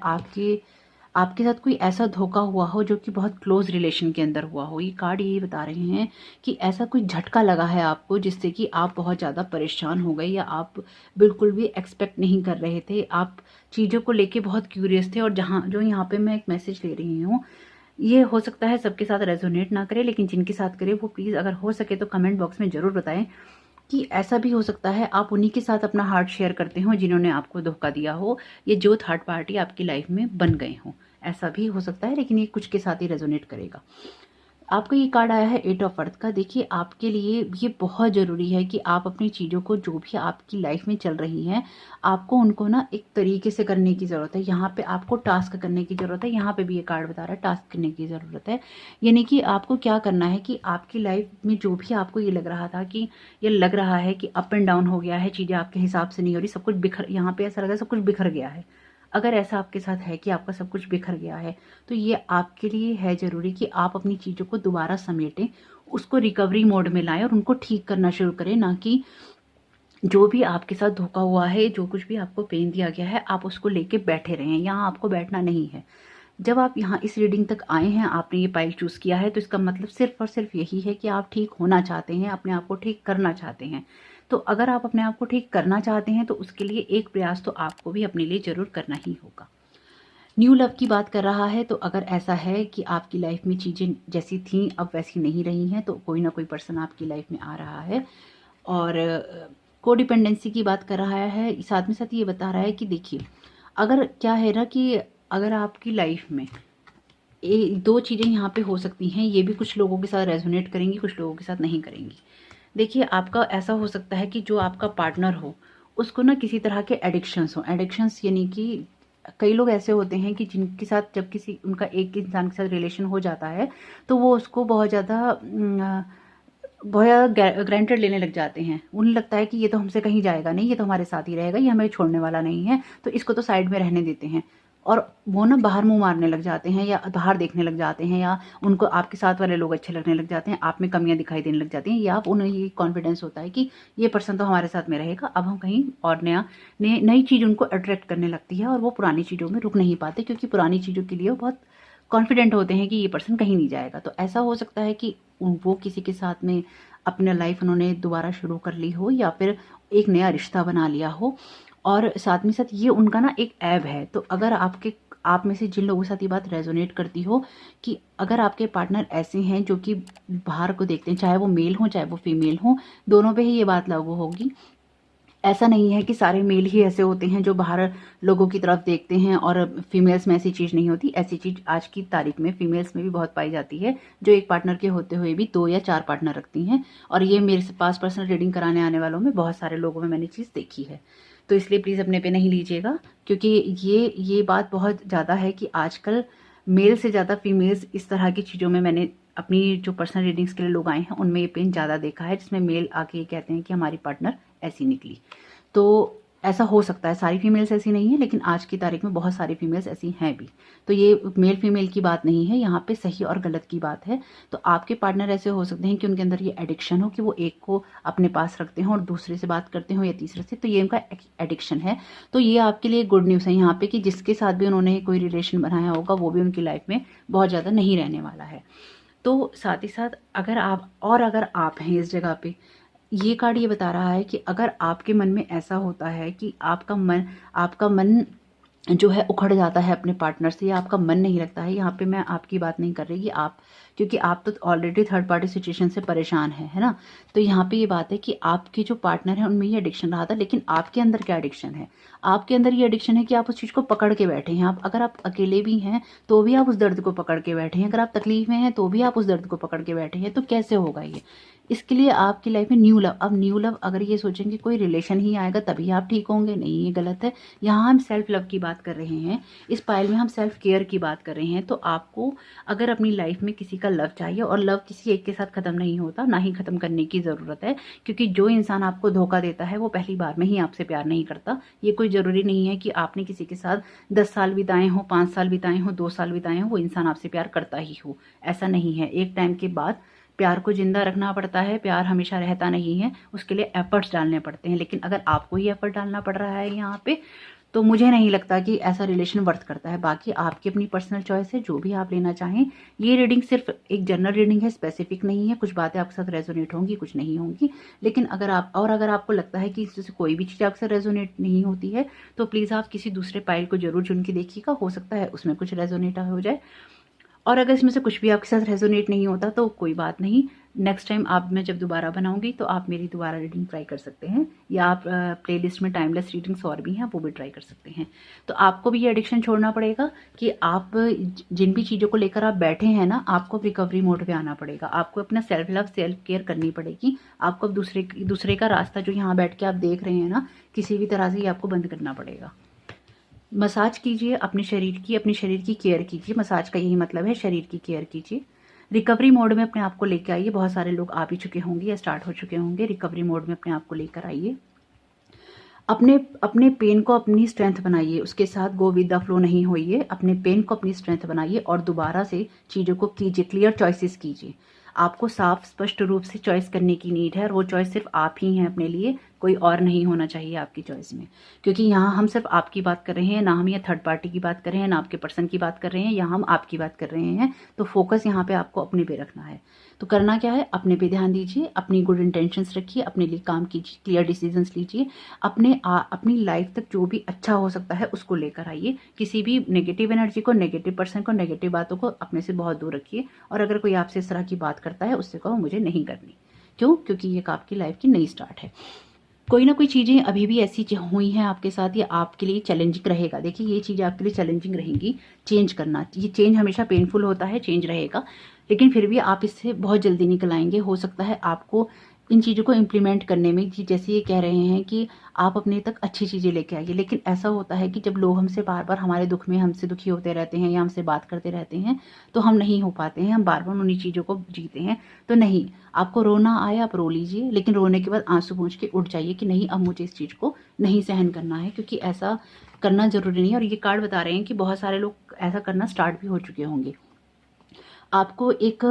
आपके साथ कोई ऐसा धोखा हुआ हो जो कि बहुत क्लोज रिलेशन के अंदर हुआ हो। ये कार्ड यही बता रहे हैं कि ऐसा कोई झटका लगा है आपको जिससे कि आप बहुत ज़्यादा परेशान हो गए, या आप बिल्कुल भी एक्सपेक्ट नहीं कर रहे थे। आप चीज़ों को लेके बहुत क्यूरियस थे। और जो यहाँ पे मैं एक मैसेज ले रही हूँ, ये हो सकता है सबके साथ रेजोनेट ना करे, लेकिन जिनके साथ करे वो प्लीज़ अगर हो सके तो कमेंट बॉक्स में ज़रूर बताएं कि ऐसा भी हो सकता है आप उन्हीं के साथ अपना हार्ट शेयर करते हो जिन्होंने आपको धोखा दिया हो, ये जो थर्ड पार्टी आपकी लाइफ में बन गए हों। ऐसा भी हो सकता है, लेकिन ये कुछ के साथ ही रेजोनेट करेगा। आपको ये कार्ड आया है 8 ऑफ अर्थ का। देखिए, आपके लिए ये बहुत ज़रूरी है कि आप अपनी चीज़ों को, जो भी आपकी लाइफ में चल रही हैं, आपको उनको ना एक तरीके से करने की ज़रूरत है। यहाँ पे आपको टास्क करने की ज़रूरत है। यहाँ पे भी ये कार्ड बता रहा है टास्क करने की ज़रूरत है। यानी कि आपको क्या करना है कि आपकी लाइफ में जो भी आपको ये लग रहा था कि ये लग रहा है कि अप एंड डाउन हो गया है, चीज़ें आपके हिसाब से नहीं हो रही, सब कुछ बिखर, यहाँ पे ऐसा लग रहा है सब कुछ बिखर गया है। अगर ऐसा आपके साथ है कि आपका सब कुछ बिखर गया है, तो ये आपके लिए है ज़रूरी कि आप अपनी चीज़ों को दोबारा समेटें, उसको रिकवरी मोड में लाएं और उनको ठीक करना शुरू करें। ना कि जो भी आपके साथ धोखा हुआ है, जो कुछ भी आपको पेन दिया गया है, आप उसको लेके बैठे रहें। यहाँ आपको बैठना नहीं है। जब आप यहाँ इस रीडिंग तक आए हैं, आपने ये पाइल चूज़ किया है, तो इसका मतलब सिर्फ और सिर्फ यही है कि आप ठीक होना चाहते हैं, अपने आप को ठीक करना चाहते हैं। तो अगर आप अपने आप को ठीक करना चाहते हैं तो उसके लिए एक प्रयास तो आपको भी अपने लिए ज़रूर करना ही होगा। न्यू लव की बात कर रहा है, तो अगर ऐसा है कि आपकी लाइफ में चीज़ें जैसी थीं अब वैसी नहीं रही हैं, तो कोई ना कोई पर्सन आपकी लाइफ में आ रहा है। और कोडिपेंडेंसी की बात कर रहा है, साथ में साथ ये बता रहा है कि देखिए, अगर क्या है ना कि अगर आपकी लाइफ में दो चीज़ें यहाँ पे हो सकती हैं, ये भी कुछ लोगों के साथ रेजोनेट करेंगी, कुछ लोगों के साथ नहीं करेंगी। देखिए, आपका ऐसा हो सकता है कि जो आपका पार्टनर हो उसको ना किसी तरह के एडिक्शंस हो। एडिक्शंस यानी कि कई लोग ऐसे होते हैं कि जिनके साथ जब किसी उनका एक इंसान के साथ रिलेशन हो जाता है तो वो उसको बहुत ज़्यादा ग्रांटेड लेने लग जाते हैं। उन्हें लगता है कि ये तो हमसे कहीं जाएगा नहीं, ये तो हमारे साथ ही रहेगा, ये हमें छोड़ने वाला नहीं है, तो इसको तो साइड में रहने देते हैं। और वो ना बाहर मुंह मारने लग जाते हैं, या बाहर देखने लग जाते हैं, या उनको आपके साथ वाले लोग अच्छे लगने लग जाते हैं, आप में कमियां दिखाई देने लग जाती हैं, या उन्हें ये कॉन्फिडेंस होता है कि ये पर्सन तो हमारे साथ में रहेगा, अब हम कहीं और नई चीज़ उनको अट्रैक्ट करने लगती है और वो पुरानी चीज़ों में रुक नहीं पाते, क्योंकि पुरानी चीज़ों के लिए वो बहुत कॉन्फिडेंट होते हैं कि ये पर्सन कहीं नहीं जाएगा। तो ऐसा हो सकता है कि वो किसी के साथ में अपने लाइफ उन्होंने दोबारा शुरू कर ली हो, या फिर एक नया रिश्ता बना लिया हो। और साथ में साथ ये उनका ना एक ऐब है। तो अगर आप में से जिन लोगों के साथ ये बात रेजोनेट करती हो कि अगर आपके पार्टनर ऐसे हैं जो कि बाहर को देखते हैं, चाहे वो मेल हो चाहे वो फीमेल हो, दोनों पे ही ये बात लागू होगी। ऐसा नहीं है कि सारे मेल ही ऐसे होते हैं जो बाहर लोगों की तरफ देखते हैं और फीमेल्स में ऐसी चीज़ नहीं होती। ऐसी चीज़ आज की तारीख में फीमेल्स में भी बहुत पाई जाती है, जो एक पार्टनर के होते हुए भी 2 या 4 पार्टनर रखती हैं। और ये मेरे पास पर्सनल रीडिंग कराने आने वालों में बहुत सारे लोगों में मैंने चीज़ देखी है। तो इसलिए प्लीज़ अपने पे नहीं लीजिएगा, क्योंकि ये बात बहुत ज़्यादा है कि आजकल मेल से ज़्यादा फीमेल्स इस तरह की चीज़ों में, मैंने अपनी जो पर्सनल रीडिंग्स के लिए लोग आए हैं उनमें ये पेन ज़्यादा देखा है, जिसमें मेल आके ये कहते हैं कि हमारी पार्टनर ऐसी निकली। तो ऐसा हो सकता है, सारी फीमेल्स ऐसी नहीं है, लेकिन आज की तारीख में बहुत सारी फीमेल्स ऐसी हैं भी। तो ये मेल फीमेल की बात नहीं है, यहाँ पे सही और गलत की बात है। तो आपके पार्टनर ऐसे हो सकते हैं कि उनके अंदर ये एडिक्शन हो कि वो एक को अपने पास रखते हो और दूसरे से बात करते हो या तीसरे से, तो ये उनका एडिक्शन है। तो ये आपके लिए गुड न्यूज़ है यहाँ पे कि जिसके साथ भी उन्होंने कोई रिलेशन बनाया होगा वो भी उनकी लाइफ में बहुत ज़्यादा नहीं रहने वाला है। तो साथ ही साथ अगर आप हैं इस जगह पे, ये कार्ड ये बता रहा है कि अगर आपके मन में ऐसा होता है कि आपका मन जो है उखड़ जाता है अपने पार्टनर से, या आपका मन नहीं लगता है, यहाँ पे मैं आपकी बात नहीं कर रही कि आप, क्योंकि आप तो ऑलरेडी थर्ड पार्टी सिचुएशन से परेशान है ना। तो यहाँ पे ये बात है कि आपके जो पार्टनर है उनमें ये एडिक्शन रहा था, लेकिन आपके अंदर क्या एडिक्शन है? आपके अंदर ये एडिक्शन है कि आप उस चीज़ को पकड़ के बैठे हैं। अगर आप अकेले भी हैं तो भी आप उस दर्द को पकड़ के बैठे हैं, अगर आप तकलीफ में हैं तो भी आप उस दर्द को पकड़ के बैठे हैं। तो कैसे होगा ये? इसके लिए आपकी लाइफ में न्यू लव, अब न्यू लव अगर ये सोचेंगे कोई रिलेशन ही आएगा तभी आप ठीक होंगे, नहीं, ये गलत है। यहाँ हम सेल्फ लव की बात कर रहे हैं, इस पाइल में हम सेल्फ केयर की बात कर रहे हैं। तो आपको अगर अपनी लाइफ में किसी का लव चाहिए, और लव किसी एक के साथ ख़त्म नहीं होता, ना ही ख़त्म करने की ज़रूरत है, क्योंकि जो इंसान आपको धोखा देता है वो पहली बार में ही आपसे प्यार नहीं करता। ये कोई ज़रूरी नहीं है कि आपने किसी के साथ 10 साल बिताए हों, 5 साल बिताए हों, 2 साल बिताए हों, वो इंसान आपसे प्यार करता ही हो, ऐसा नहीं है। एक टाइम के बाद प्यार को जिंदा रखना पड़ता है, प्यार हमेशा रहता नहीं है, उसके लिए एफर्ट्स डालने पड़ते हैं। लेकिन अगर आपको ही एफर्ट डालना पड़ रहा है यहाँ पे, तो मुझे नहीं लगता कि ऐसा रिलेशन वर्थ करता है। बाकी आपकी अपनी पर्सनल चॉइस है, जो भी आप लेना चाहें। ये रीडिंग सिर्फ एक जनरल रीडिंग है, स्पेसिफिक नहीं है। कुछ बातें आपके साथ रेजोनेट होंगी, कुछ नहीं होंगी। लेकिन अगर आपको लगता है कि इससे कोई भी चीज़ आपसे रेजोनेट नहीं होती है, तो प्लीज़ आप किसी दूसरे पाइल को जरूर चुन के देखिएगा, हो सकता है उसमें कुछ रेजोनेट हो जाए। और अगर इसमें से कुछ भी आपके साथ रेजोनेट नहीं होता तो कोई बात नहीं, नेक्स्ट टाइम मैं जब दोबारा बनाऊंगी तो आप मेरी दोबारा रीडिंग ट्राई कर सकते हैं, या आप प्लेलिस्ट में टाइमलेस रीडिंग्स और भी हैं, वो भी ट्राई कर सकते हैं। तो आपको भी ये एडिक्शन छोड़ना पड़ेगा कि आप जिन भी चीज़ों को लेकर आप बैठे हैं ना, आपको रिकवरी मोड पे आना पड़ेगा। आपको अपना सेल्फ लव, सेल्फ केयर करनी पड़ेगी। आपको अब दूसरे का रास्ता जो यहाँ बैठ के आप देख रहे हैं ना, किसी भी तरह से ये आपको बंद करना पड़ेगा। मसाज कीजिए अपने शरीर की केयर कीजिए। मसाज का यही मतलब है, शरीर की केयर कीजिए। रिकवरी मोड में अपने आप को लेकर आइए। बहुत सारे लोग आ भी चुके होंगे या स्टार्ट हो चुके होंगे। रिकवरी मोड में अपने आप को लेकर आइए। अपने पेन को अपनी स्ट्रेंथ बनाइए, उसके साथ गो विद द फ्लो नहीं होइए। अपने पेन को अपनी स्ट्रेंथ बनाइए और दोबारा से चीज़ों को कीजिए, क्लियर चॉइसेस कीजिए। आपको साफ स्पष्ट रूप से चॉइस करने की नीड है, और वो चॉइस सिर्फ आप ही हैं अपने लिए, कोई और नहीं होना चाहिए आपकी चॉइस में। क्योंकि यहाँ हम सिर्फ आपकी बात कर रहे हैं, ना हम ये थर्ड पार्टी की बात कर रहे हैं, ना आपके पर्सन की बात कर रहे हैं, यहाँ हम आपकी बात कर रहे हैं। तो फोकस यहाँ पे आपको अपने पे रखना है। तो करना क्या है, अपने पे ध्यान दीजिए, अपनी गुड इंटेंशंस रखिए, अपने लिए काम कीजिए, क्लियर डिसीजंस लीजिए। अपनी लाइफ तक जो भी अच्छा हो सकता है उसको लेकर आइए। किसी भी नेगेटिव एनर्जी को, नेगेटिव पर्सन को, नेगेटिव बातों को अपने से बहुत दूर रखिए। और अगर कोई आपसे इस तरह की बात करता है, उससे कहो मुझे नहीं करनी। क्यों? क्योंकि ये आपकी लाइफ की नई स्टार्ट है। कोई ना कोई चीज़ें अभी भी ऐसी हुई हैं आपके साथ, ये आपके लिए चैलेंजिंग रहेगा। देखिए, ये चीज़ें आपके लिए चैलेंजिंग रहेंगी चेंज करना। ये चेंज हमेशा पेनफुल होता है, चेंज रहेगा, लेकिन फिर भी आप इससे बहुत जल्दी निकल आएंगे। हो सकता है आपको इन चीज़ों को इम्प्लीमेंट करने में, जैसे ये कह रहे हैं कि आप अपने तक अच्छी चीज़ें लेके आइए, लेकिन ऐसा होता है कि जब लोग हमसे बार बार हमारे दुख में हमसे दुखी होते रहते हैं या हमसे बात करते रहते हैं, तो हम नहीं हो पाते हैं, हम बार बार उन्हीं चीज़ों को जीते हैं। तो नहीं, आपको रोना आए आप रो लीजिए, लेकिन रोने के बाद आंसू पोंछ के उठ जाइए कि नहीं, अब मुझे इस चीज़ को नहीं सहन करना है, क्योंकि ऐसा करना ज़रूरी नहीं है। और ये कार्ड बता रहे हैं कि बहुत सारे लोग ऐसा करना स्टार्ट भी हो चुके होंगे। आपको एक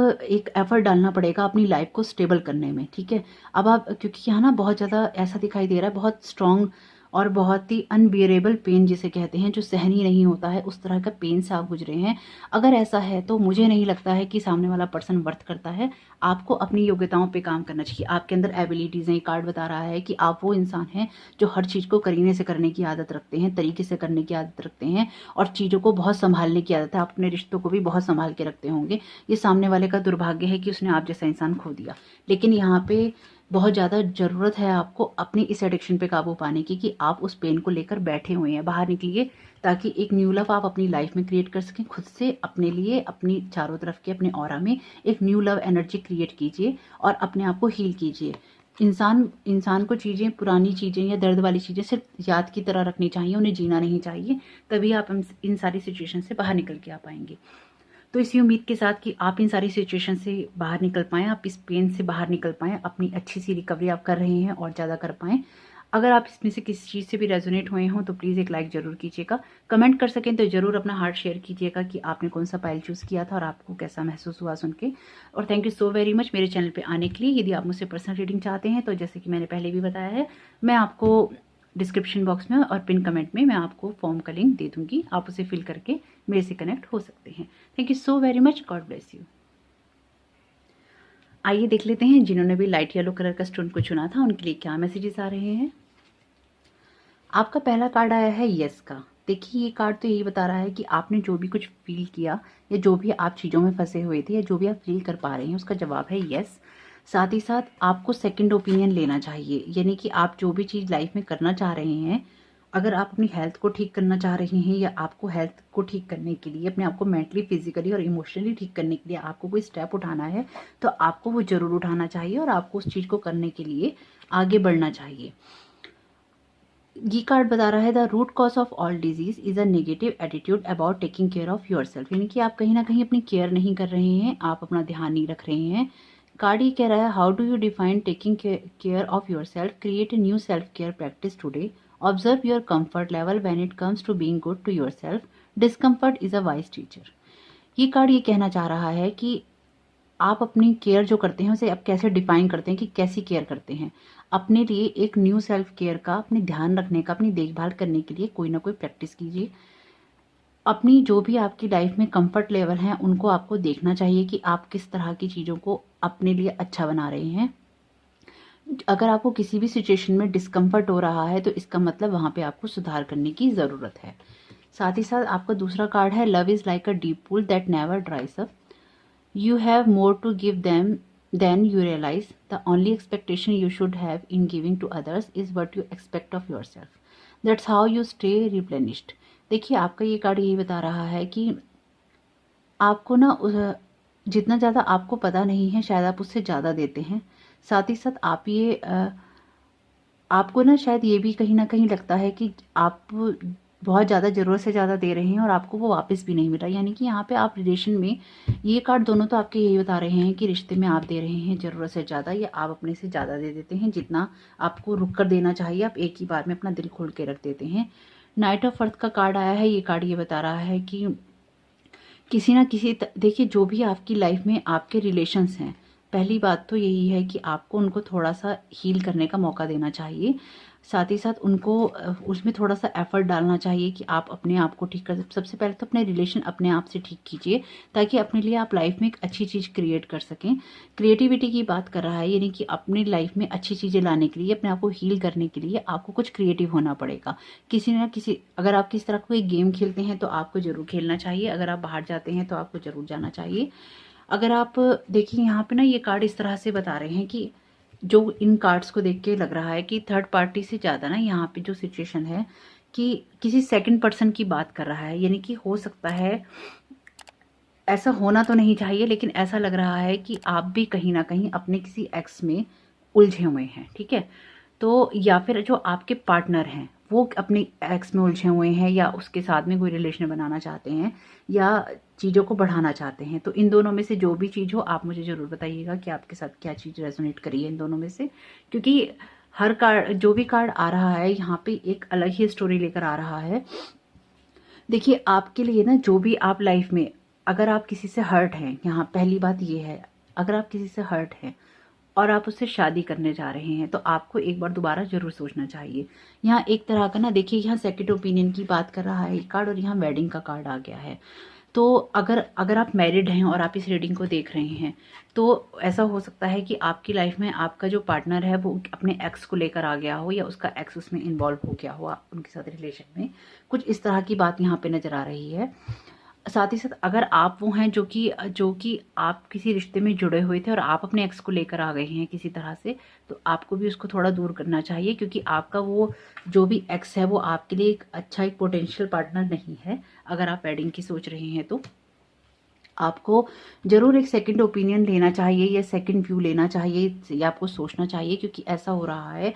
एफर्ट डालना पड़ेगा अपनी लाइफ को स्टेबल करने में, ठीक है। अब आप, क्योंकि यहाँ ना बहुत ज़्यादा ऐसा दिखाई दे रहा है, बहुत स्ट्रॉन्ग और बहुत ही अनबियरेबल पेन जिसे कहते हैं, जो सहन ही नहीं होता है, उस तरह का पेन से आप गुजरे हैं। अगर ऐसा है तो मुझे नहीं लगता है कि सामने वाला पर्सन वर्थ करता है। आपको अपनी योग्यताओं पे काम करना चाहिए। आपके अंदर एबिलिटीज़ हैं। ये कार्ड बता रहा है कि आप वो इंसान हैं जो हर चीज़ को करीने से करने की आदत रखते हैं, तरीके से करने की आदत रखते हैं और चीज़ों को बहुत संभालने की आदत है। आप अपने रिश्तों को भी बहुत संभाल के रखते होंगे। ये सामने वाले का दुर्भाग्य है कि उसने आप जैसा इंसान खो दिया। लेकिन यहाँ पे बहुत ज़्यादा ज़रूरत है आपको अपनी इस एडिक्शन पे काबू पाने की, कि आप उस पेन को लेकर बैठे हुए हैं। बाहर निकलिए ताकि एक न्यू लव आप अपनी लाइफ में क्रिएट कर सकें। खुद से, अपने लिए, अपनी चारों तरफ के अपने ऑरा में एक न्यू लव एनर्जी क्रिएट कीजिए और अपने आप को हील कीजिए। इंसान को चीज़ें, पुरानी चीज़ें या दर्द वाली चीज़ें सिर्फ याद की तरह रखनी चाहिए, उन्हें जीना नहीं चाहिए। तभी आप इन सारी सिचुएशन से बाहर निकल के आ पाएंगे। तो इसी उम्मीद के साथ कि आप इन सारी सिचुएशन से बाहर निकल पाएँ, आप इस पेन से बाहर निकल पाएँ, अपनी अच्छी सी रिकवरी आप कर रहे हैं और ज़्यादा कर पाएँ। अगर आप इसमें से किसी चीज़ से भी रेजोनेट हुए हों तो प्लीज़ एक लाइक ज़रूर कीजिएगा। कमेंट कर सकें तो ज़रूर अपना हार्ट शेयर कीजिएगा कि आपने कौन सा पाइल चूज़ किया था और आपको कैसा महसूस हुआ सुन के। और thank you so very much मेरे चैनल पे आने के लिए। यदि आप मुझसे पर्सनल रीडिंग चाहते हैं तो जैसे कि मैंने पहले भी बताया है, मैं आपको डिस्क्रिप्शन बॉक्स में और पिन कमेंट में मैं आपको फॉर्म का लिंक दे दूँगी। आप उसे फिल करके मेरे से कनेक्ट हो सकते हैं। Thank you so very much. God bless you. आइए देख लेते हैं जिन्होंने भी लाइट येलो कलर का स्टोन को चुना था उनके लिए क्या मैसेजेस आ रहे हैं। आपका पहला कार्ड आया है यस का। देखिए, ये कार्ड तो यही बता रहा है कि आपने जो भी कुछ फील किया या जो भी आप चीज़ों में फंसे हुए थे या जो भी आप फील कर पा रहे हैं उसका जवाब है यस। साथ ही साथ आपको सेकंड ओपिनियन लेना चाहिए, यानी कि आप जो भी चीज़ लाइफ में करना चाह रहे हैं, अगर आप अपनी हेल्थ को ठीक करना चाह रहे हैं या आपको हेल्थ को ठीक करने के लिए, अपने आप को मेंटली, फिजिकली और इमोशनली ठीक करने के लिए आपको कोई स्टेप उठाना है तो आपको वो ज़रूर उठाना चाहिए और आपको उस चीज़ को करने के लिए आगे बढ़ना चाहिए। ये कार्ड बता रहा है the root cause of all disease is a negative attitude about taking care of yourself, यानी कि आप कहीं ना कहीं अपनी केयर नहीं कर रहे हैं, आप अपना ध्यान नहीं रख रहे हैं। कार्ड ये कह रहा है how do you define taking care of yourself, create a new self care practice today, observe your comfort level when it comes to being good to yourself, discomfort is a wise teacher. ये कार्ड ये कहना चाह रहा है कि आप अपनी केयर जो करते हैं उसे आप कैसे डिफाइन करते हैं कि कैसी केयर करते हैं। अपने लिए एक न्यू सेल्फ केयर का, अपने ध्यान रखने का, अपनी देखभाल करने के लिए कोई ना कोई प्रैक्टिस कीजिए। अपनी जो भी आपकी लाइफ में कंफर्ट लेवल हैं उनको आपको देखना चाहिए कि आप किस तरह की चीज़ों को अपने लिए अच्छा बना रहे हैं। अगर आपको किसी भी सिचुएशन में डिस्कम्फर्ट हो रहा है तो इसका मतलब वहाँ पे आपको सुधार करने की ज़रूरत है। साथ ही साथ आपका दूसरा कार्ड है love is like a deep pool that never ड्राइज up, you have more to give them than you realize. The only expectation you should have in giving to others is what you expect of yourself. That's how you stay replenished. देखिए, आपका ये कार्ड यही बता रहा है कि आपको ना जितना ज़्यादा आपको पता नहीं है शायद आप उससे ज़्यादा देते हैं। साथ ही साथ आपको ना शायद ये भी कहीं ना कहीं लगता है कि आप बहुत ज़्यादा ज़रूरत से ज़्यादा दे रहे हैं और आपको वो वापस भी नहीं मिल रहा। यानी कि यहाँ पे आप रिलेशन में, ये कार्ड दोनों तो आपके यही बता रहे हैं कि रिश्ते में आप दे रहे हैं ज़रूरत से ज़्यादा या आप अपने से ज़्यादा दे देते हैं। जितना आपको रुक कर देना चाहिए आप एक ही बार में अपना दिल खोल के रख देते हैं। नाइट ऑफ अर्थ का कार्ड आया है। ये कार्ड ये बता रहा है कि किसी ना किसी देखिए, जो भी आपकी लाइफ में आपके रिलेशंस हैं, पहली बात तो यही है कि आपको उनको थोड़ा सा हील करने का मौका देना चाहिए। साथ ही साथ उनको उसमें थोड़ा सा एफर्ट डालना चाहिए कि आप अपने आप को ठीक कर। सबसे पहले तो अपने रिलेशन अपने आप से ठीक कीजिए ताकि अपने लिए आप लाइफ में एक अच्छी चीज़ क्रिएट कर सकें। क्रिएटिविटी की बात कर रहा है, यानी कि अपनी लाइफ में अच्छी चीज़ें लाने के लिए, अपने आप को हील करने के लिए आपको कुछ क्रिएटिव होना पड़ेगा। किसी ना किसी, अगर आप किस तरह कोई गेम खेलते हैं तो आपको ज़रूर खेलना चाहिए। अगर आप बाहर जाते हैं तो आपको ज़रूर जाना चाहिए। अगर आप देखिए, यहाँ पे ना ये कार्ड इस तरह से बता रहे हैं कि जो इन कार्ड्स को देख के लग रहा है कि थर्ड पार्टी से ज़्यादा ना यहाँ पे जो सिचुएशन है कि किसी सेकंड पर्सन की बात कर रहा है। यानी कि हो सकता है, ऐसा होना तो नहीं चाहिए, लेकिन ऐसा लग रहा है कि आप भी कहीं ना कहीं अपने किसी एक्स में उलझे हुए हैं। ठीक है, तो या फिर जो आपके पार्टनर हैं वो अपने एक्स में उलझे हुए हैं या उसके साथ में कोई रिलेशन बनाना चाहते हैं या चीज़ों को बढ़ाना चाहते हैं। तो इन दोनों में से जो भी चीज़ हो आप मुझे ज़रूर बताइएगा कि आपके साथ क्या चीज़ रेजोनेट करी है इन दोनों में से, क्योंकि हर कार्ड, जो भी कार्ड आ रहा है यहाँ पे एक अलग ही स्टोरी लेकर आ रहा है। देखिए, आपके लिए ना जो भी आप लाइफ में, अगर आप किसी से हर्ट हैं, यहाँ पहली बात ये है, अगर आप किसी से हर्ट हैं और आप उससे शादी करने जा रहे हैं, तो आपको एक बार दोबारा जरूर सोचना चाहिए। यहाँ एक तरह का ना, देखिए यहाँ सेकंड ओपिनियन की बात कर रहा है कार्ड, और यहाँ वेडिंग का कार्ड आ गया है। तो अगर अगर आप मैरिड हैं और आप इस रीडिंग को देख रहे हैं, तो ऐसा हो सकता है कि आपकी लाइफ में आपका जो पार्टनर है वो अपने एक्स को लेकर आ गया हो, या उसका एक्स उसमें इन्वॉल्व हो गया हो उनके साथ रिलेशन में। कुछ इस तरह की बात यहाँ पे नजर आ रही है। साथ ही साथ अगर आप वो हैं जो कि आप किसी रिश्ते में जुड़े हुए थे और आप अपने एक्स को लेकर आ गए हैं किसी तरह से, तो आपको भी उसको थोड़ा दूर करना चाहिए, क्योंकि आपका वो जो भी एक्स है वो आपके लिए एक अच्छा एक पोटेंशियल पार्टनर नहीं है। अगर आप वेडिंग की सोच रहे हैं तो आपको जरूर एक सेकंड ओपिनियन लेना चाहिए, या सेकंड व्यू लेना चाहिए, या आपको सोचना चाहिए, क्योंकि ऐसा हो रहा है,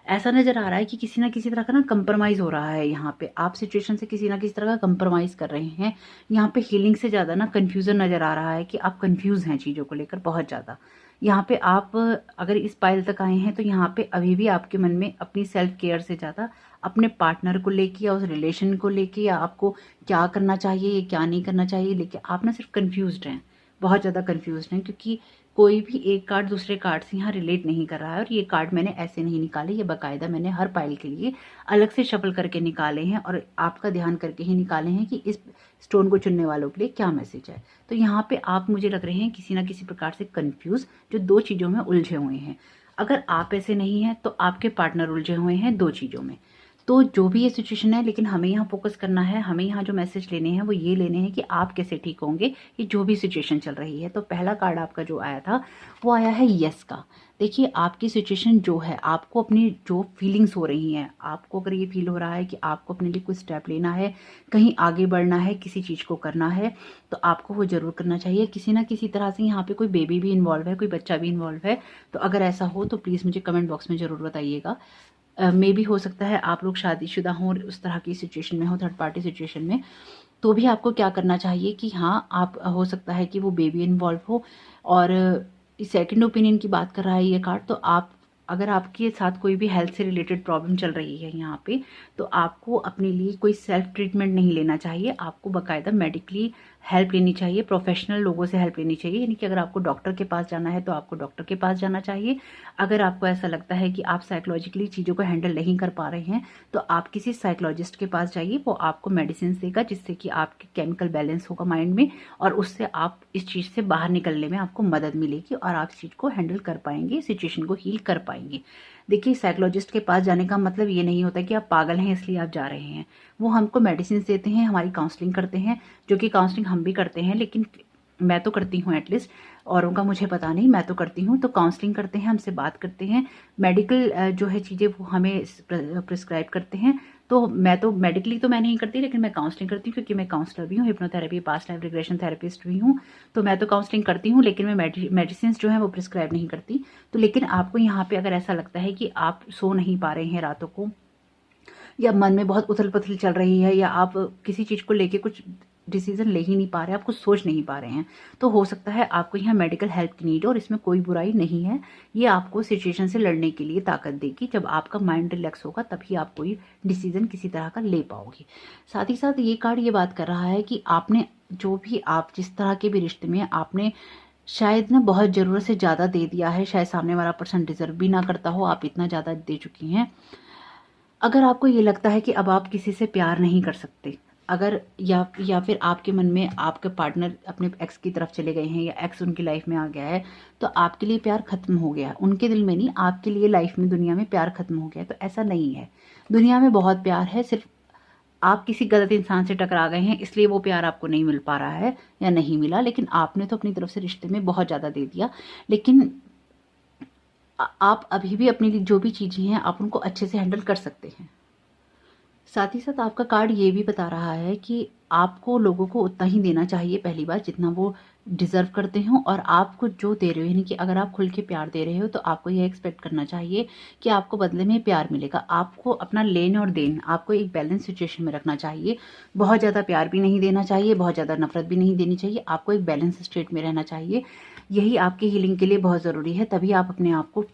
ऐसा नजर आ रहा है कि किसी ना किसी तरह का ना कंप्रोमाइज हो रहा है। यहाँ पे आप सिचुएशन से किसी ना किसी तरह का कंप्रोमाइज कर रहे हैं। यहाँ पे हीलिंग से ज्यादा ना कंफ्यूजन नजर आ रहा है कि आप कंफ्यूज हैं चीजों को लेकर बहुत ज्यादा। यहाँ पे आप अगर इस पाइल तक आए हैं, तो यहाँ पे अभी भी आपके मन में अपनी सेल्फ केयर से ज्यादा अपने पार्टनर को लेके या उस रिलेशन को लेके, या आपको क्या करना चाहिए या क्या नहीं करना चाहिए लेके आप ना सिर्फ कंफ्यूज्ड हैं, बहुत ज्यादा कंफ्यूज्ड हैं, क्योंकि कोई भी एक कार्ड दूसरे कार्ड से यहाँ रिलेट नहीं कर रहा है। और ये कार्ड मैंने ऐसे नहीं निकाले, ये बाकायदा मैंने हर पाइल के लिए अलग से शफल करके निकाले हैं, और आपका ध्यान करके ही निकाले हैं कि इस स्टोन को चुनने वालों के लिए क्या मैसेज है। तो यहाँ पे आप मुझे लग रहे हैं किसी ना किसी प्रकार से कंफ्यूज, जो दो चीजों में उलझे हुए हैं। अगर आप ऐसे नहीं हैं तो आपके पार्टनर उलझे हुए हैं दो चीजों में। तो जो भी ये सिचुएशन है, लेकिन हमें यहाँ फोकस करना है, हमें यहाँ जो मैसेज लेने हैं वो ये लेने हैं कि आप कैसे ठीक होंगे ये जो भी सिचुएशन चल रही है। तो पहला कार्ड आपका जो आया था वो आया है यस का। देखिए आपकी सिचुएशन जो है, आपको अपनी जो फीलिंग्स हो रही हैं, आपको अगर ये फील हो रहा है कि आपको अपने लिए कोई स्टेप लेना है, कहीं आगे बढ़ना है, किसी चीज को करना है, तो आपको वो जरूर करना चाहिए। किसी ना किसी तरह से यहाँ पे कोई बेबी भी इन्वॉल्व है, कोई बच्चा भी इन्वॉल्व है। तो अगर ऐसा हो तो प्लीज मुझे कमेंट बॉक्स में जरूर बताइएगा। मे भी हो सकता है आप लोग शादीशुदा हों और उस तरह की सिचुएशन में हो, थर्ड पार्टी सिचुएशन में, तो भी आपको क्या करना चाहिए कि हाँ, आप हो सकता है कि वो बेबी इन्वॉल्व हो। और सेकंड ओपिनियन की बात कर रहा है ये कार्ड, तो आप अगर आपके साथ कोई भी हेल्थ से रिलेटेड प्रॉब्लम चल रही है यहाँ पे, तो आपको अपने लिए कोई सेल्फ ट्रीटमेंट नहीं लेना चाहिए, आपको बाकायदा मेडिकली हेल्प लेनी चाहिए, प्रोफेशनल लोगों से हेल्प लेनी चाहिए। यानी कि अगर आपको डॉक्टर के पास जाना है तो आपको डॉक्टर के पास जाना चाहिए। अगर आपको ऐसा लगता है कि आप साइकोलॉजिकली चीज़ों को हैंडल नहीं कर पा रहे हैं, तो आप किसी साइकोलॉजिस्ट के पास जाइए, वो आपको मेडिसिन देगा, जिससे कि आपके केमिकल बैलेंस होगा माइंड में, और उससे आप इस चीज़ से बाहर निकलने में आपको मदद मिलेगी, और आप इस चीज़ को हैंडल कर पाएंगे, सिचुएशन को हील कर पाएंगे। देखिए साइकोलॉजिस्ट के पास जाने का मतलब ये नहीं होता कि आप पागल हैं इसलिए आप जा रहे हैं। वो हमको मेडिसिन देते हैं, हमारी काउंसलिंग करते हैं, जो कि काउंसलिंग हम भी करते हैं, लेकिन मैं तो करती हूँ, एटलीस्ट औरों का मुझे पता नहीं, मैं तो करती हूँ। तो काउंसलिंग करते हैं, हमसे बात करते हैं, मेडिकल जो है चीज़ें वो हमें प्रिस्क्राइब करते हैं। तो मैं तो मेडिकली तो मैं नहीं करती, लेकिन मैं काउंसलिंग करती हूँ, क्योंकि मैं काउंसलर भी हूँ, hypnotherapy, past life regression therapist भी हूँ। तो मैं तो काउंसलिंग करती हूँ, लेकिन मैं मेडिसिन जो है वो प्रिस्क्राइब नहीं करती। तो लेकिन आपको यहाँ पे अगर ऐसा लगता है कि आप सो नहीं पा रहे हैं रातों को, या मन में बहुत उथल पुथल चल रही है, या आप किसी चीज़ को लेके कुछ डिसीजन ले ही नहीं पा रहे हैं, आप कुछ सोच नहीं पा रहे हैं, तो हो सकता है आपको यहाँ मेडिकल हेल्प की नीड हो, और इसमें कोई बुराई नहीं है। ये आपको सिचुएशन से लड़ने के लिए ताकत देगी। जब आपका माइंड रिलैक्स होगा तभी आप कोई डिसीजन किसी तरह का ले पाओगे। साथ ही साथ ये कार्ड ये बात कर रहा है कि आपने जो भी, आप जिस तरह के भी रिश्ते में, आपने शायद ना बहुत ज़रूरत से ज़्यादा दे दिया है, शायद सामने वाला पर्सन डिजर्व भी ना करता हो, आप इतना ज़्यादा दे चुकी हैं। अगर आपको ये लगता है कि अब आप किसी से प्यार नहीं कर सकते, अगर या फिर आपके मन में आपके पार्टनर अपने एक्स की तरफ चले गए हैं, या एक्स उनकी लाइफ में आ गया है, तो आपके लिए प्यार खत्म हो गया, उनके दिल में नहीं, आपके लिए लाइफ में, दुनिया में प्यार खत्म हो गया। तो ऐसा नहीं है, दुनिया में बहुत प्यार है, सिर्फ आप किसी गलत इंसान से टकरा गए हैं, इसलिए वो प्यार आपको नहीं मिल पा रहा है या नहीं मिला। लेकिन आपने तो अपनी तरफ से रिश्ते में बहुत ज़्यादा दे दिया, लेकिन आप अभी भी अपने लिए जो भी चीज़ें हैं आप उनको अच्छे से हैंडल कर सकते हैं। साथ ही साथ आपका कार्ड ये भी बता रहा है कि आपको लोगों को उतना ही देना चाहिए, पहली बार, जितना वो डिजर्व करते हो। और आपको जो दे रहे हो, यानी कि अगर आप खुल के प्यार दे रहे हो, तो आपको ये एक्सपेक्ट करना चाहिए कि आपको बदले में प्यार मिलेगा। आपको अपना लेन और देन, आपको एक बैलेंस सिचुएशन में रखना चाहिए। बहुत ज़्यादा प्यार भी नहीं देना चाहिए, बहुत ज़्यादा नफरत भी नहीं देनी चाहिए, आपको एक बैलेंस स्टेट में रहना चाहिए। यही आपकी हीलिंग के लिए बहुत ज़रूरी है, तभी आप अपने आप को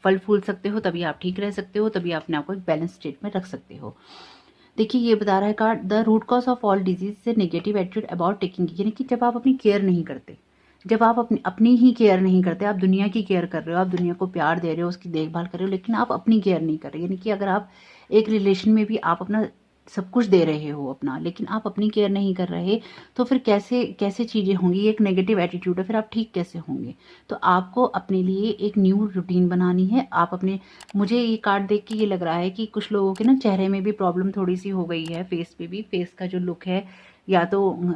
फल फूल सकते हो, तभी आप ठीक रह सकते हो, तभी अपने आप को एक बैलेंस स्टेट में रख सकते हो। देखिए ये बता रहा है card, the root cause of all disease से नेगेटिव एटीट्यूड अबाउट टेकिंग, यानी कि जब आप अपनी केयर नहीं करते, जब आप अपनी ही केयर नहीं करते, आप दुनिया की केयर कर रहे हो, आप दुनिया को प्यार दे रहे हो, उसकी देखभाल कर रहे हो, लेकिन आप अपनी केयर नहीं कर रहे। यानी कि अगर आप एक रिलेशन में भी आप अपना सब कुछ दे रहे हो अपना, लेकिन आप अपनी केयर नहीं कर रहे, तो फिर कैसे कैसे चीज़ें होंगी। एक नेगेटिव एटीट्यूड है, फिर आप ठीक कैसे होंगे। तो आपको अपने लिए एक न्यू रूटीन बनानी है। आप अपने, मुझे ये कार्ड देख के ये लग रहा है कि कुछ लोगों के ना चेहरे में भी प्रॉब्लम थोड़ी सी हो गई है, फेस पे भी, फेस का जो लुक है, या तो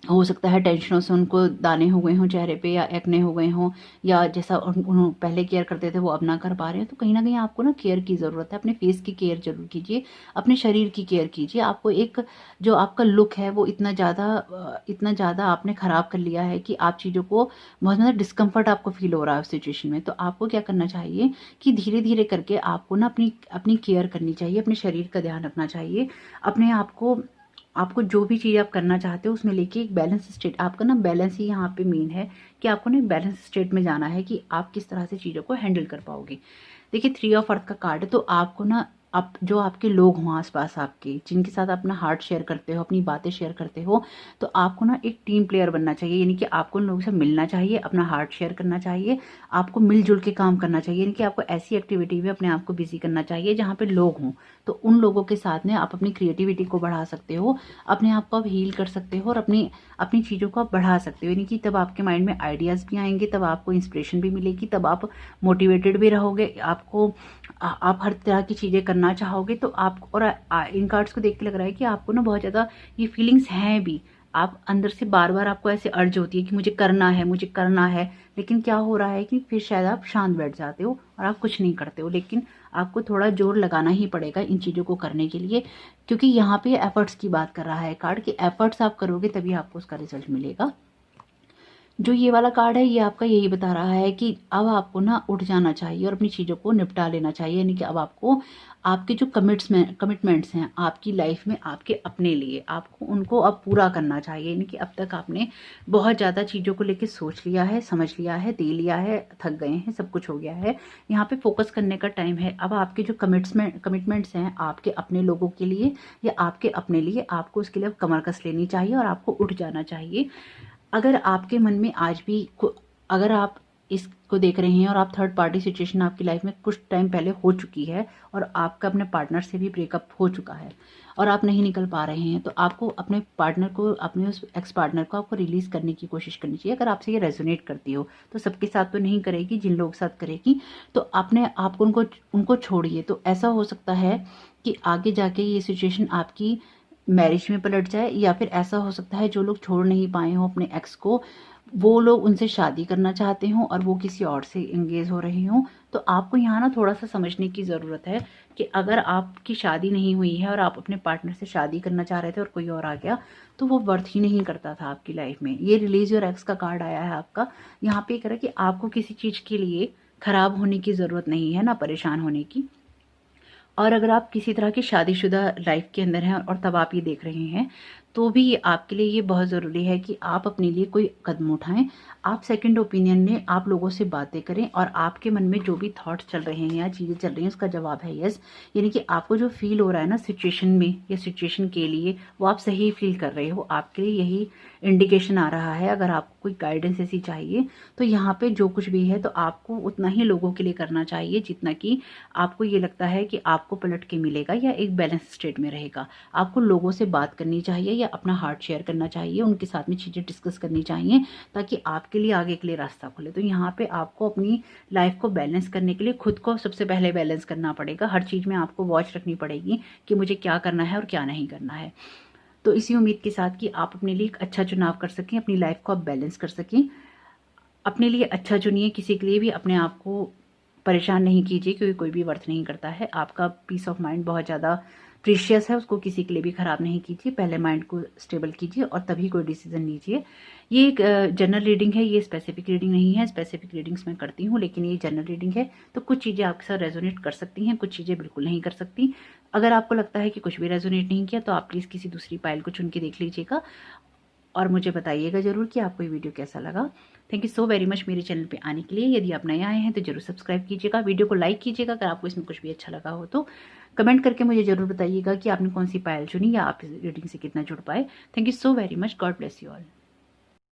हो सकता है टेंशनों से उनको दाने हो गए हों चेहरे पे, या एक्ने हो गए हों, या जैसा उन पहले केयर करते थे वो अब ना कर पा रहे हैं। तो कहीं ना कहीं आपको ना केयर की ज़रूरत है। अपने फेस की केयर जरूर कीजिए, अपने शरीर की केयर कीजिए। आपको एक जो आपका लुक है वो इतना ज़्यादा आपने ख़राब कर लिया है कि आप चीज़ों को बहुत ज़्यादा डिस्कम्फर्ट आपको फील हो रहा है उस सिचुएशन में। तो आपको क्या करना चाहिए कि धीरे धीरे करके आपको ना अपनी केयर करनी चाहिए, अपने शरीर का ध्यान रखना चाहिए, अपने आपको जो भी चीज़ आप करना चाहते हो उसमें लेके एक बैलेंस स्टेट, आपका ना बैलेंस ही यहाँ पे मेन है कि आपको ना एक बैलेंस स्टेट में जाना है कि आप किस तरह से चीज़ों को हैंडल कर पाओगे। देखिए 3 ऑफ अर्थ का कार्ड है, तो आपको ना आप जो आपके लोग हों आसपास आपके, जिनके साथ अपना हार्ट शेयर करते हो, अपनी बातें शेयर करते हो, तो आपको ना एक टीम प्लेयर बनना चाहिए। यानी कि आपको उन लोगों से मिलना चाहिए, अपना हार्ट शेयर करना चाहिए, आपको मिलजुल के काम करना चाहिए। यानी कि आपको ऐसी एक्टिविटी में अपने आप को बिजी करना चाहिए जहाँ पे लोग हों। तो उन लोगों के साथ में आप अपनी क्रिएटिविटी को बढ़ा सकते हो, अपने आप को आप हील कर सकते हो, और अपनी अपनी चीज़ों को आप बढ़ा सकते हो। यानी कि तब आपके माइंड में आइडियाज़ भी आएंगे, तब आपको इंस्पिरेशन भी मिलेगी, तब आप मोटिवेटेड भी रहोगे, आपको आप हर तरह की चीज़ें करना चाहोगे। तो आप, और इन कार्ड्स को देख के लग रहा है कि आपको ना बहुत ज़्यादा ये फीलिंग्स हैं भी, आप अंदर से बार बार आपको ऐसे अर्ज होती है कि मुझे करना है, मुझे करना है, लेकिन क्या हो रहा है कि फिर शायद आप शांत बैठ जाते हो और आप कुछ नहीं करते हो। लेकिन आपको थोड़ा जोर लगाना ही पड़ेगा इन चीज़ों को करने के लिए, क्योंकि यहाँ पे एफर्ट्स की बात कर रहा है कार्ड, कि एफर्ट्स आप करोगे तभी आपको उसका रिजल्ट मिलेगा। जो ये वाला कार्ड है ये आपका यही बता रहा है कि अब आपको ना उठ जाना चाहिए और अपनी चीज़ों को निपटा लेना चाहिए। यानी कि अब आपको आपके जो कमिटमेंट्स हैं आपकी लाइफ में, आपके अपने लिए, आपको उनको अब पूरा करना चाहिए। यानी कि अब तक आपने बहुत ज़्यादा चीज़ों को लेकर सोच लिया है, समझ लिया है, दे लिया है, थक गए हैं, सब कुछ हो गया है। यहाँ पे फोकस करने का टाइम है। अब आपके जो कमिटमेंट्स हैं आपके अपने लोगों के लिए या आपके अपने लिए, आपको उसके लिए अब कमर कस लेनी चाहिए और आपको उठ जाना चाहिए। अगर आपके मन में आज भी अगर आप इसको देख रहे हैं और आप थर्ड पार्टी सिचुएशन आपकी लाइफ में कुछ टाइम पहले हो चुकी है और आपका अपने पार्टनर से भी ब्रेकअप हो चुका है और आप नहीं निकल पा रहे हैं, तो आपको अपने पार्टनर को, अपने उस एक्स पार्टनर को आपको रिलीज करने की कोशिश करनी चाहिए। अगर आपसे ये रेजोनेट करती हो, तो सबके साथ तो नहीं करेगी, जिन लोगों के साथ करेगी, तो अपने आपको उनको छोड़िए। तो ऐसा हो सकता है कि आगे जाके ये सिचुएशन आपकी मैरिज में पलट जाए, या फिर ऐसा हो सकता है जो लोग छोड़ नहीं पाए हों अपने एक्स को, वो लोग उनसे शादी करना चाहते हों और वो किसी और से एंगेज हो रहे हों। तो आपको यहाँ ना थोड़ा सा समझने की ज़रूरत है कि अगर आपकी शादी नहीं हुई है और आप अपने पार्टनर से शादी करना चाह रहे थे और कोई और आ गया, तो वो वर्थ ही नहीं करता था आपकी लाइफ में। ये रिलीज योर एक्स का कार्ड आया है आपका। यहाँ पे कह रहा है कि आपको किसी चीज़ के लिए खराब होने की ज़रूरत नहीं है, ना परेशान होने की। और अगर आप किसी तरह की शादीशुदा लाइफ के अंदर हैं और तब आप ये देख रहे हैं, तो भी आपके लिए ये बहुत ज़रूरी है कि आप अपने लिए कोई कदम उठाएं। आप सेकंड ओपिनियन लें, आप लोगों से बातें करें, और आपके मन में जो भी थॉट्स चल रहे हैं या चीज़ें चल रही हैं उसका जवाब है यस। यानी कि आपको जो फील हो रहा है ना सिचुएशन में या सिचुएशन के लिए, वो आप सही फील कर रहे हो। आपके लिए यही इंडिकेशन आ रहा है। अगर आपको कोई गाइडेंस ऐसी चाहिए, तो यहाँ पे जो कुछ भी है तो आपको उतना ही लोगों के लिए करना चाहिए जितना कि आपको ये लगता है कि आपको पलट के मिलेगा या एक बैलेंस स्टेट में रहेगा। आपको लोगों से बात करनी चाहिए या अपना हार्ट शेयर करना चाहिए, उनके साथ में चीज़ें डिस्कस करनी चाहिए, ताकि आपके लिए आगे के लिए रास्ता खुले। तो यहाँ पे आपको अपनी लाइफ को बैलेंस करने के लिए खुद को सबसे पहले बैलेंस करना पड़ेगा। हर चीज़ में आपको वॉच रखनी पड़ेगी कि मुझे क्या करना है और क्या नहीं करना है। तो इसी उम्मीद के साथ कि आप अपने लिए एक अच्छा चुनाव कर सकें, अपनी लाइफ को आप बैलेंस कर सकें। अपने लिए अच्छा चुनिए, किसी के लिए भी अपने आप को परेशान नहीं कीजिए, क्योंकि कोई भी वर्थ नहीं करता है। आपका पीस ऑफ माइंड बहुत ज़्यादा प्रीशियस है, उसको किसी के लिए भी ख़राब नहीं कीजिए। पहले माइंड को स्टेबल कीजिए और तभी कोई डिसीजन लीजिए। ये एक जनरल रीडिंग है, ये स्पेसिफिक रीडिंग नहीं है। स्पेसिफिक रीडिंग्स मैं करती हूँ, लेकिन ये जनरल रीडिंग है, तो कुछ चीज़ें आपके साथ रेजोनेट कर सकती हैं, कुछ चीज़ें बिल्कुल नहीं कर सकती। अगर आपको लगता है कि कुछ भी रेजोनेट नहीं किया, तो आप प्लीज़ किसी दूसरी पाइल को चुन के देख लीजिएगा और मुझे बताइएगा ज़रूर कि आपको ये वीडियो कैसा लगा। Thank you so very much मेरे चैनल पे आने के लिए। यदि आप नए आए हैं तो जरूर सब्सक्राइब कीजिएगा, वीडियो को लाइक कीजिएगा। अगर आपको इसमें कुछ भी अच्छा लगा हो तो कमेंट करके मुझे ज़रूर बताइएगा कि आपने कौन सी पायल चुनी या आप इस रीडिंग से कितना जुड़ पाए। Thank you so very much. God bless you all.